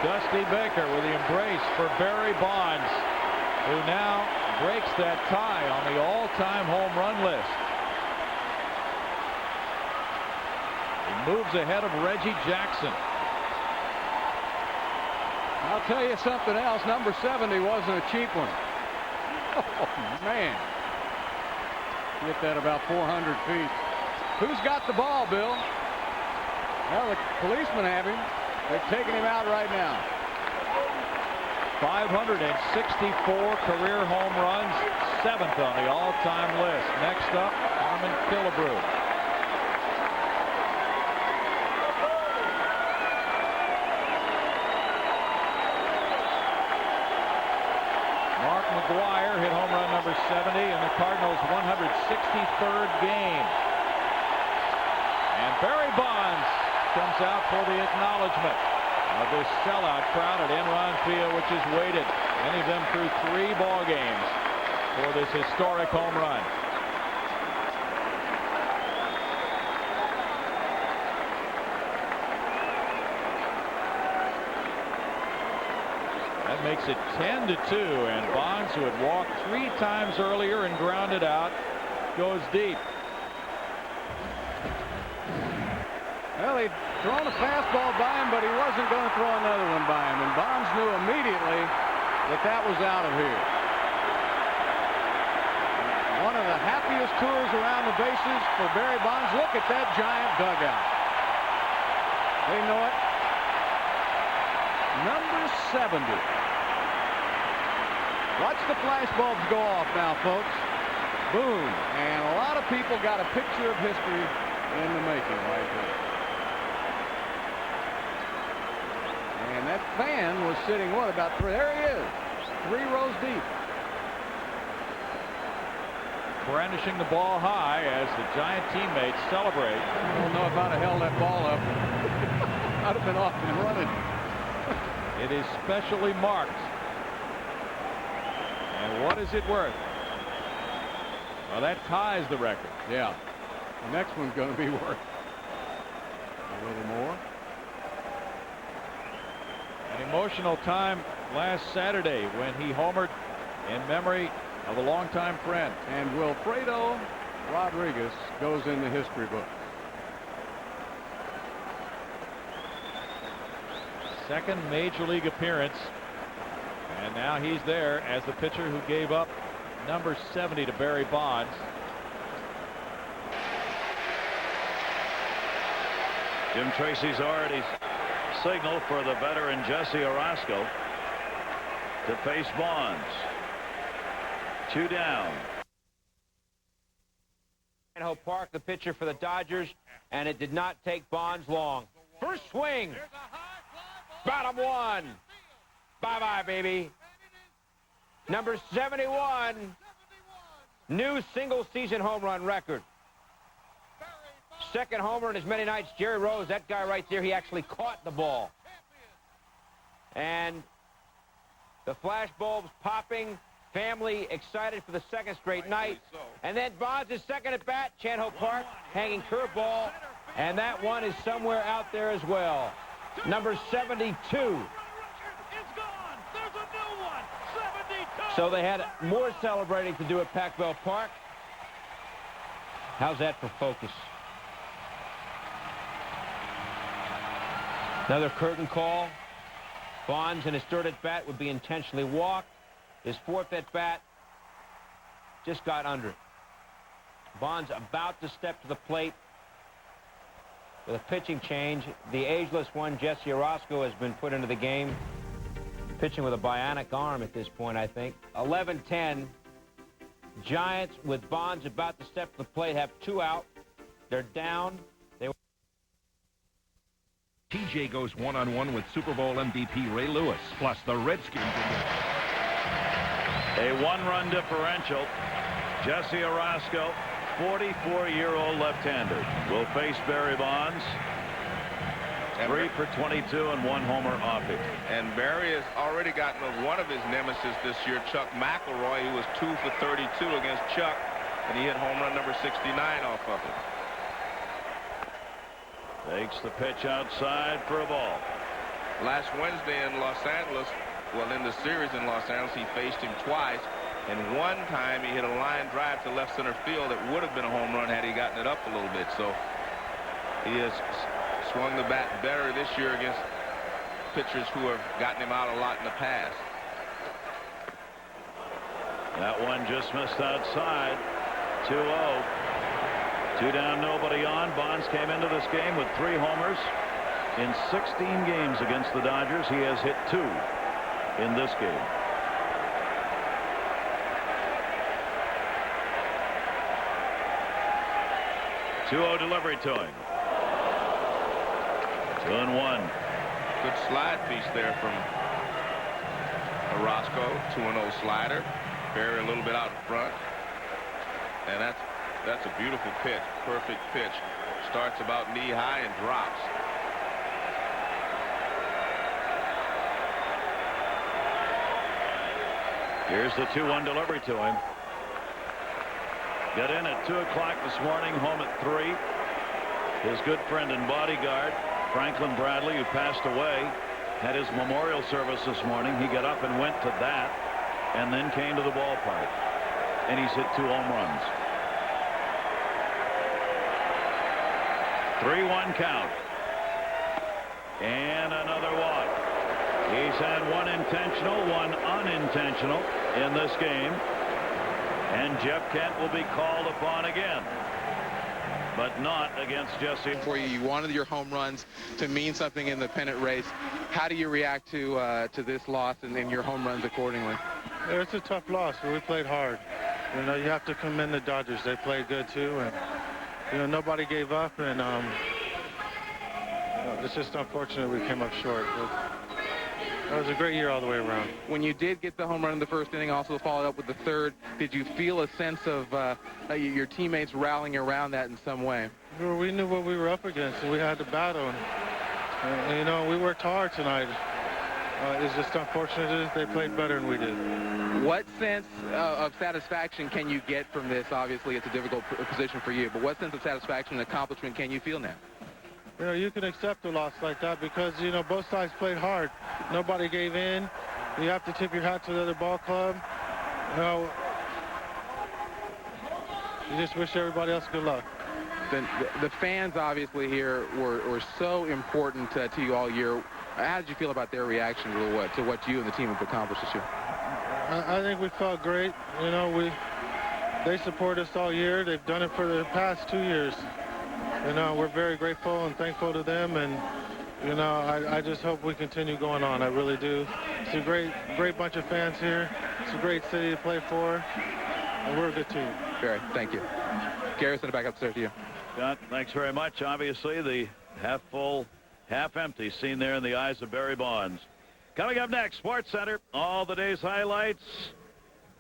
Dusty Baker with the embrace for Barry Bonds, who now breaks that tie on the all-time home run list. He moves ahead of Reggie Jackson. I'll tell you something else. Number 70 wasn't a cheap one. Oh, man. Hit that about 400 feet. Who's got the ball, Bill? Well, the policemen have him. They're taking him out right now. 564 career home runs, 7th on the all-time list. Next up, Harmon Killebrew. Mark McGwire hit home run number 70 in the Cardinals' 163rd game. And Barry Bonds comes out for the acknowledgement of this sellout crowd at Enron Field, which has waited, many of them through 3 ball games, for this historic home run. That makes it 10-2, and Bonds, who had walked 3 times earlier and grounded out, goes deep. Well, he'd thrown a fastball by him, but he wasn't going to throw another one by him. And Bonds knew immediately that that was out of here. One of the happiest tours around the bases for Barry Bonds. Look at that giant dugout. They know it. Number 70. Watch the flash bulbs go off now, folks. Boom. And a lot of people got a picture of history in the making right here. And that fan was sitting, what, about 3? There he is, 3 rows deep. Brandishing the ball high as the Giant teammates celebrate. I don't know if I'd have held that ball up. I'd have been off and running. It is specially marked. And what is it worth? Well, that ties the record. Yeah. The next one's going to be worth a little more. An emotional time last Saturday when he homered in memory of a longtime friend. And Wilfredo Rodriguez goes in the history book. Second major league appearance. And now he's there as the pitcher who gave up number 70 to Barry Bonds. Jim Tracy's already signaled for the veteran Jesse Orosco to face Bonds. 2 down. Hope Park, the pitcher for the Dodgers, and it did not take Bonds long. First swing. Bottom 1. Bye-bye, baby. Number 71. New single-season home run record. Second homer in as many nights. Jerry Rose, that guy right there, he actually caught the ball. And the flash bulbs popping family excited for the second straight night. And then Bonds is second at bat. Chan-Ho Park hanging curveball. And that one is somewhere out there as well. Number 72. So they had more celebrating to do at Pac-Bell Park. How's that for focus? Another curtain call. Bonds in his third at bat would be intentionally walked. His fourth at bat just got under it. Bonds about to step to the plate with a pitching change. The ageless one, Jesse Orozco, has been put into the game. Pitching with a bionic arm at this point, I think. 11-10. Giants, with Bonds about to step to the plate, have 2 out. They're down. TJ goes one-on-one with Super Bowl MVP Ray Lewis, plus the Redskins. A 1-run differential. Jesse Orozco, 44-year-old left-hander, will face Barry Bonds. 3 for 22 and 1 homer off it. And Barry has already gotten one of his nemesis this year, Chuck McElroy, who was 2 for 32 against Chuck, and he hit home run number 69 off of it. Takes the pitch outside for a ball. Last Wednesday in Los Angeles, well, in the series in Los Angeles, he faced him twice, and one time he hit a line drive to left center field that would have been a home run had he gotten it up a little bit. So he has swung the bat better this year against pitchers who have gotten him out a lot in the past. That one just missed outside. 2-0. 2 down, nobody on. Bonds came into this game with 3 homers. In 16 games against the Dodgers, he has hit 2 in this game. Two-0 delivery to him. 2-1. Good slide piece there from Orozco. 2-0 slider. Barry a little bit out in front. And that's a beautiful pitch. Perfect pitch. Starts about knee-high and drops. Here's the 2-1 delivery to him. Got in at 2 o'clock this morning, home at 3. His good friend and bodyguard, Franklin Bradley, who passed away, had his memorial service this morning. He got up and went to that and then came to the ballpark. And he's hit 2 home runs. 3-1 count. And another walk. He's had 1 intentional, 1 unintentional in this game. And Jeff Kent will be called upon again, but not against Jesse. For you wanted your home runs to mean something in the pennant race. How do you react to this loss and your home runs accordingly? It's a tough loss, but we played hard. You know, you have to commend the Dodgers. They played good too, and you know, nobody gave up, and you know, it's just unfortunate we came up short. But it was a great year all the way around. When you did get the home run in the first inning, also followed up with the third, did you feel a sense of your teammates rallying around that in some way? We knew what we were up against, and we had to battle. And you know, we worked hard tonight. It's just unfortunate they played better than we did. What sense of satisfaction can you get from this? Obviously, it's a difficult position for you, but what sense of satisfaction and accomplishment can you feel now? You know, you can accept a loss like that because, you know, both sides played hard. Nobody gave in. You have to tip your hat to the other ball club. You know, you just wish everybody else good luck. The fans, obviously, here were so important to you all year. How did you feel about their reaction to what you and the team have accomplished this year? I think we felt great. You know, they support us all year. They've done it for the past 2 years. You know, we're very grateful and thankful to them, and you know, I just hope we continue going on. I really do. It's a great bunch of fans here. It's a great city to play for, and we're a good team. Barry, thank you. Gary, send it back upstairs to you. Scott, thanks very much. Obviously, the half full, half empty seen there in the eyes of Barry Bonds. Coming up next, Sports Center, all the day's highlights.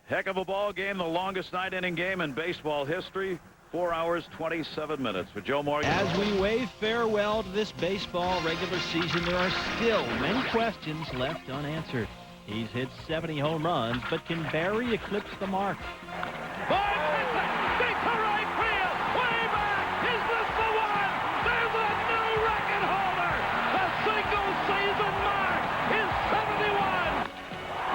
Heck of a ball game, the longest 9-inning game in baseball history. 4 hours, 27 minutes. For Joe Morgan. As we wave farewell to this baseball regular season, there are still many questions left unanswered. He's hit 70 home runs, but can Barry eclipse the mark? Deep to right field, way back. Is this the one? There's a new record holder. The single season mark is 71.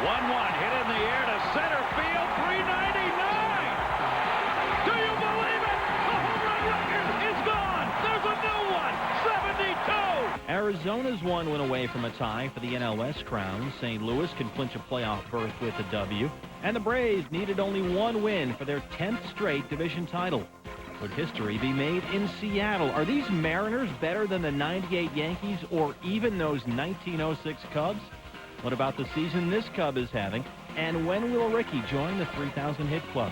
1-1 hit in the air to center field, 399. Do you believe it? The home run record is gone. There's a new one, 72. Arizona's one win away from a tie for the NL West crown. St. Louis can clinch a playoff berth with a W. And the Braves needed only one win for their 10th straight division title. Could history be made in Seattle? Are these Mariners better than the '98 Yankees or even those 1906 Cubs? What about the season this Cub is having? And when will Ricky join the 3,000 hit club?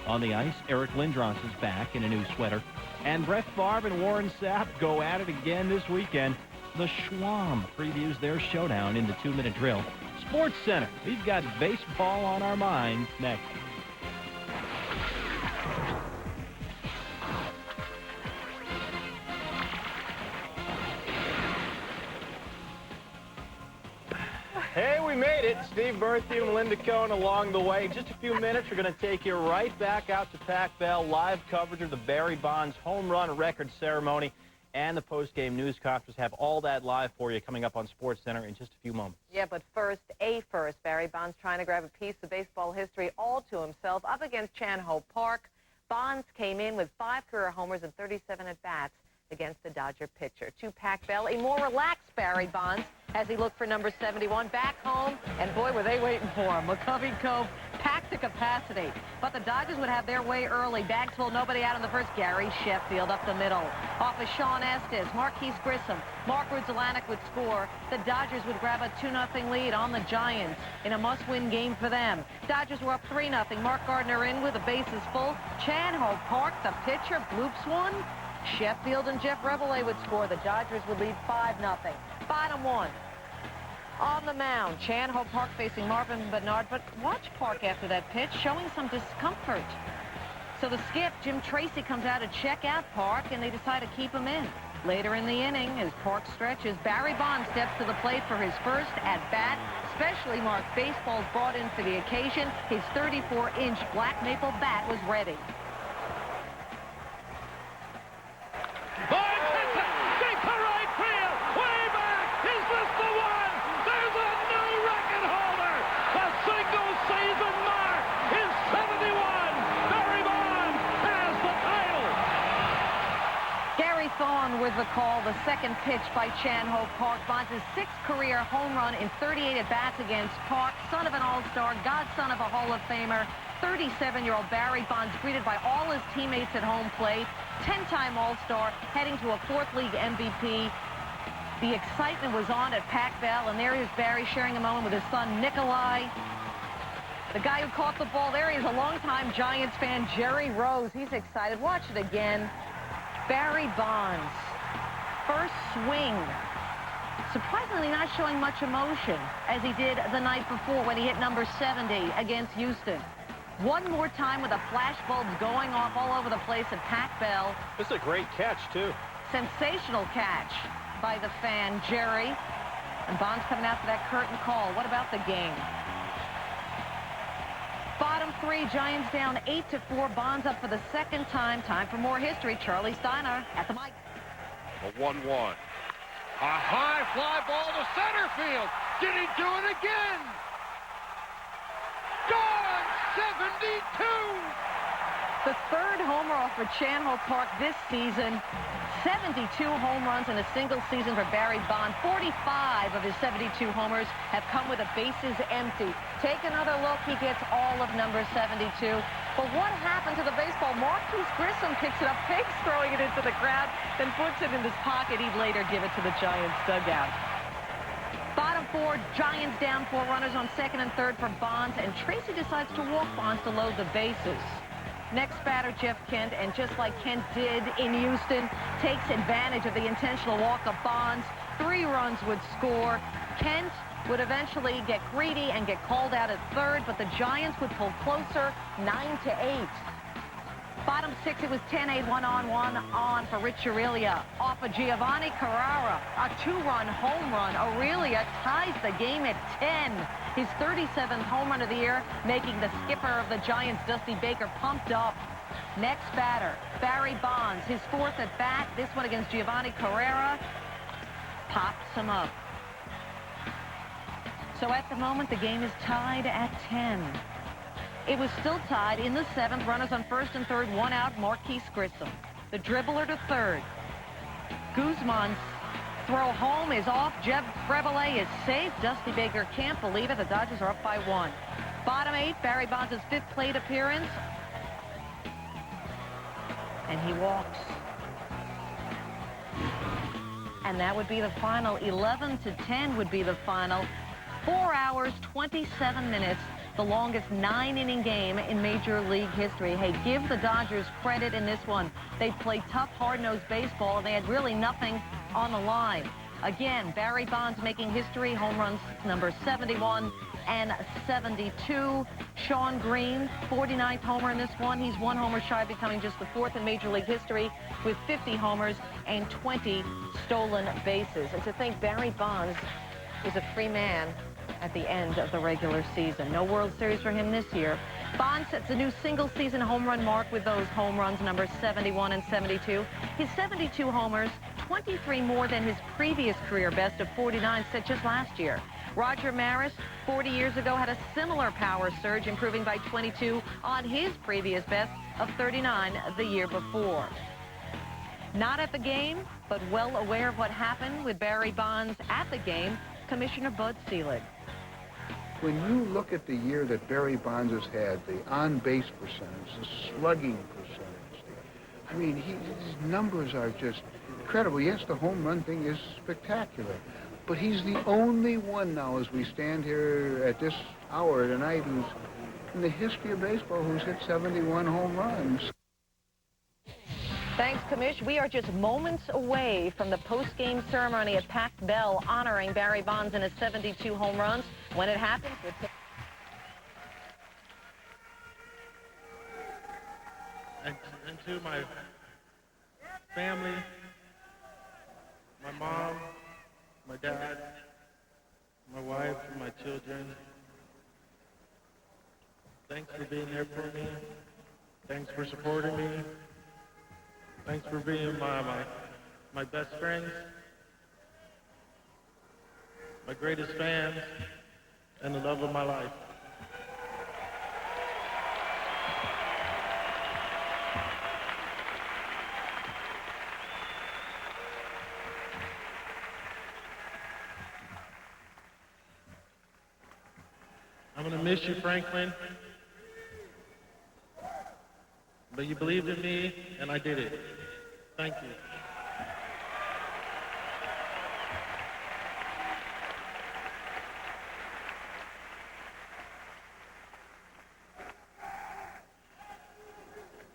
On the ice, Eric Lindros is back in a new sweater. And Brett Favre and Warren Sapp go at it again this weekend. The Schwam previews their showdown in the 2-minute drill. Sports Center, we've got baseball on our minds next. Hey, we made it. Steve Berthew and Linda Cohn along the way. In just a few minutes, we're going to take you right back out to Pac Bell. Live coverage of the Barry Bonds home run record ceremony and the post-game news conference. Have all that live for you coming up on SportsCenter in just a few moments. Yeah, but first, Barry Bonds trying to grab a piece of baseball history all to himself up against Chan Ho Park. Bonds came in with 5 career homers and 37 at-bats against the Dodger pitcher. To Pac Bell, a more relaxed Barry Bonds as he looked for number 71 back home, and boy, were they waiting for him. McCovey Cove packed to capacity, but the Dodgers would have their way early. Bags full, nobody out in the first. Gary Sheffield up the middle. Off of Sean Estes, Marquise Grissom, Mark Rudzelanek would score. The Dodgers would grab a 2-0 lead on the Giants in a must-win game for them. Dodgers were up 3-0. Mark Gardner in with the bases full. Chan Ho Park, the pitcher, bloops one. Sheffield and Jeff Reveille would score. The Dodgers would lead 5-0. Bottom 1. On the mound, Chan Ho Park facing Marvin Bernard, but watch Park after that pitch, showing some discomfort. So the skip, Jim Tracy, comes out to check out Park, and they decide to keep him in. Later in the inning, as Park stretches, Barry Bonds steps to the plate for his first at-bat. Specially marked baseballs brought in for the occasion. His 34-inch black maple bat was ready. With the call, the second pitch by Chan Ho Park. Bonds' 6th career home run in 38 at-bats against Park. Son of an all-star, godson of a Hall of Famer. 37-year-old Barry Bonds greeted by all his teammates at home plate. 10-time all-star, heading to a 4th league MVP. The excitement was on at Pac Bell, and there is Barry sharing a moment with his son Nikolai. The guy who caught the ball, there he is, a longtime Giants fan, Jerry Rose. He's excited. Watch it again. Barry Bonds, first swing, surprisingly not showing much emotion as he did the night before when he hit number 70 against Houston. One more time with the flash bulbs going off all over the place at Pac Bell. This is a great catch, too. Sensational catch by the fan, Jerry. And Bonds coming out for that curtain call. What about the game? Bottom 3, Giants down 8-4. Bonds up for the second time. Time for more history. Charlie Steiner at the mic. A 1-1. A high fly ball to center field. Did he do it again? Gone! 72! The third homer off for Chan Ho Park this season. 72 home runs in a single season for Barry Bonds. 45 of his 72 homers have come with the bases empty. Take another look. He gets all of number 72. But what happened to the baseball? Marquise Grissom picks it up, fakes throwing it into the crowd, then puts it in his pocket. He'd later give it to the Giants dugout. Bottom 4, Giants down 4 runners on second and third for Bonds, and Tracy decides to walk Bonds to load the bases. Next batter, Jeff Kent, and just like Kent did in Houston, takes advantage of the intentional walk of Bonds. 3 runs would score. Kent would eventually get greedy and get called out at third, but the Giants would pull closer, 9-8. Bottom 6, it was 10-8, one-on-one for Rich Aurelia. Off of Giovanni Carrara, a 2-run home run. Aurelia ties the game at 10. His 37th home run of the year, making the skipper of the Giants, Dusty Baker, pumped up. Next batter, Barry Bonds, his 4th at bat. This one against Giovanni Carrara. Pops him up. So at the moment, the game is tied at 10. It was still tied in the 7th. Runners on 1st and 3rd, 1 out, Marquise Grissom. The dribbler to 3rd. Guzman's throw home is off. Jeb Frevele is safe. Dusty Baker can't believe it. The Dodgers are up by 1. Bottom 8, Barry Bonds' 5th plate appearance. And he walks. And that would be the final. 11-10 would be the final. 4 hours, 27 minutes. The longest 9-inning game in Major League history. Hey, give the Dodgers credit in this one. They played tough, hard-nosed baseball, and they had really nothing on the line. Again, Barry Bonds making history, home runs number 71 and 72. Sean Green, 49th homer in this one. He's 1 homer shy of becoming just the 4th in Major League history with 50 homers and 20 stolen bases. And to think Barry Bonds is a free man at the end of the regular season. No World Series for him this year. Bonds sets a new single-season home run mark with those home runs, numbers 71 and 72. His 72 homers, 23 more than his previous career best of 49 set just last year. Roger Maris, 40 years ago, had a similar power surge, improving by 22 on his previous best of 39 the year before. Not at the game, but well aware of what happened with Barry Bonds at the game, Commissioner Bud Selig. When you look at the year that Barry Bonds has had, the on-base percentage, the slugging percentage, I mean, his numbers are just incredible. Yes, the home run thing is spectacular, but he's the only one now, as we stand here at this hour tonight, who's in the history of baseball who's hit 71 home runs. Thanks, Commish. We are just moments away from the post-game ceremony at Pac Bell honoring Barry Bonds and his 72 home runs. When it happens, and to my family, my mom, my dad, my wife, and my children, thanks for being there for me. Thanks for supporting me. Thanks for being my best friends, my greatest fans, and the love of my life. I'm going to miss you, Franklin. But you believed in me, and I did it. Thank you.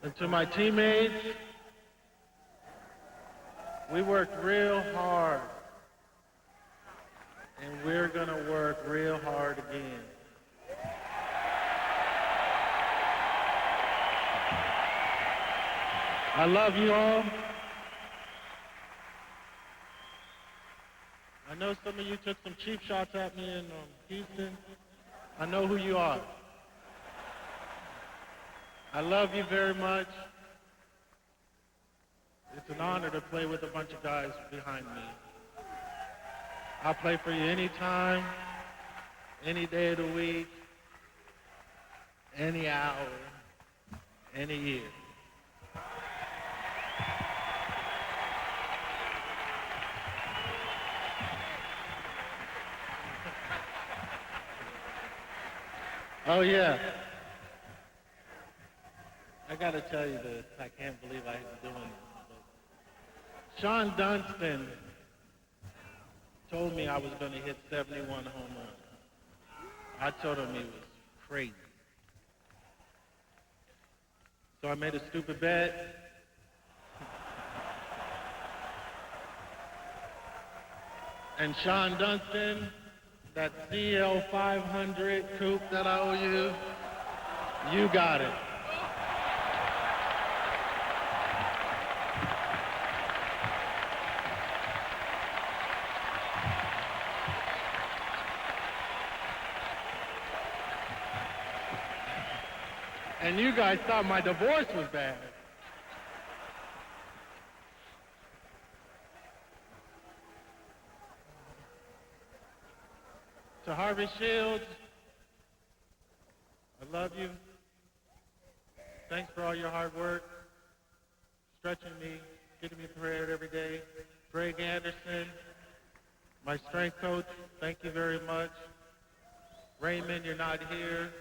And to my teammates, we worked real hard, and we're going to work real hard again. I love you all. I know some of you took some cheap shots at me in Houston. I know who you are. I love you very much. It's an honor to play with a bunch of guys behind me. I'll play for you anytime, any day of the week, any hour, any year. Oh, yeah. I got to tell you this. I can't believe I'm doing this. Sean Dunston told me I was going to hit 71 home runs. I told him he was crazy. So I made a stupid bet. And Sean Dunston, that CL 500 coupe that I owe you, you got it. And you guys thought my divorce was bad. To Harvey Shields, I love you. Thanks for all your hard work, stretching me, getting me prepared every day. Greg Anderson, my strength coach, thank you very much. Raymond, you're not here.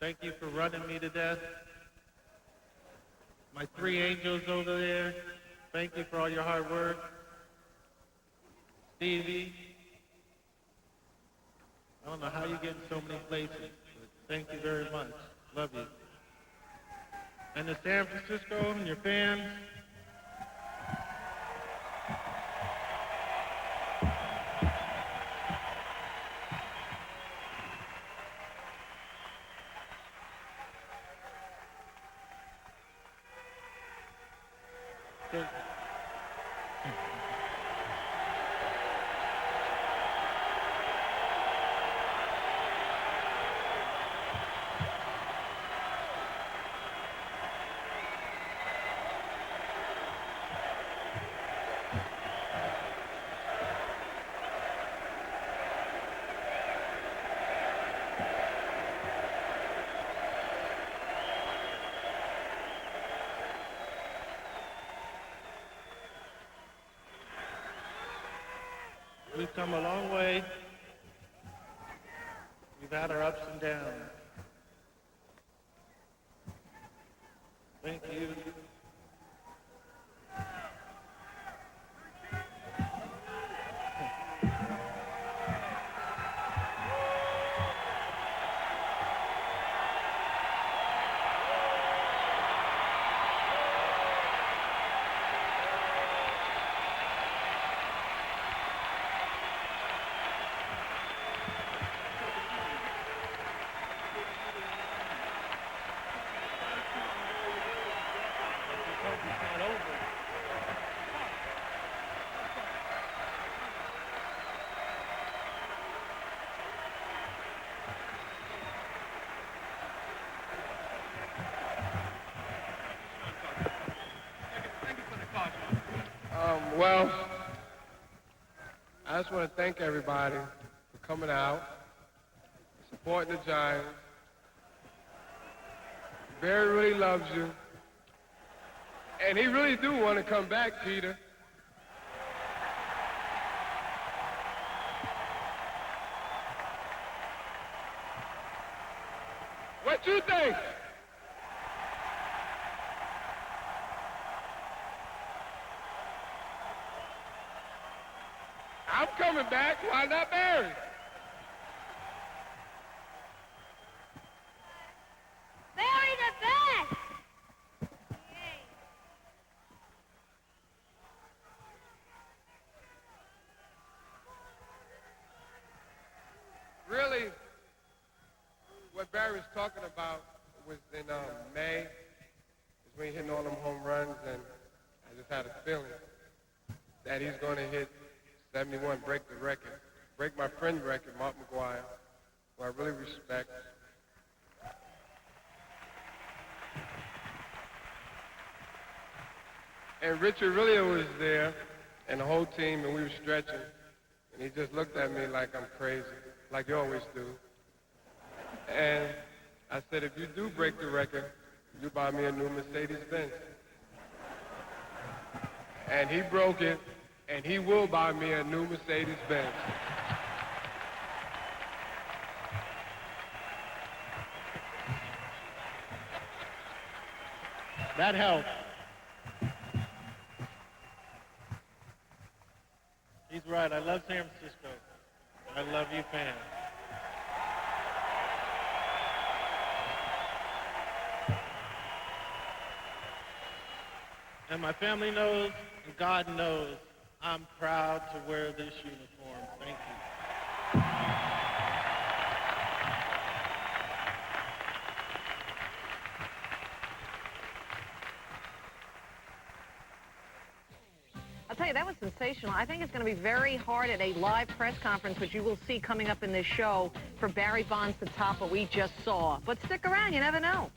Thank you for running me to death. My 3 angels over there, thank you for all your hard work. Stevie, I don't know how you get in so many places, but thank you very much. Love you. And to San Francisco and your fans, we've come a long way. We've had our ups and downs. Thank you. Well, I just want to thank everybody for coming out, supporting the Giants. Barry really loves you. And he really do want to come back, Peter. What you think? I'm coming back. Why not Barry? Barry the best! Really, what Barry was talking about was in May, is when he hitting all them home runs, and I just had a feeling that he's going to hit 71, break the record, break my friend record, Mark McGuire, who I really respect. And Richard really was there, and the whole team, and we were stretching, and he just looked at me like I'm crazy, like you always do. And I said, if you do break the record, you buy me a new Mercedes-Benz. And he broke it, and he will buy me a new Mercedes-Benz. that helped. He's right. I love San Francisco. I love you fans. And my family knows, and God knows, I'm proud to wear this uniform. Thank you. I'll tell you, that was sensational. I think it's going to be very hard at a live press conference, which you will see coming up in this show, for Barry Bonds to top what we just saw. But stick around. You never know.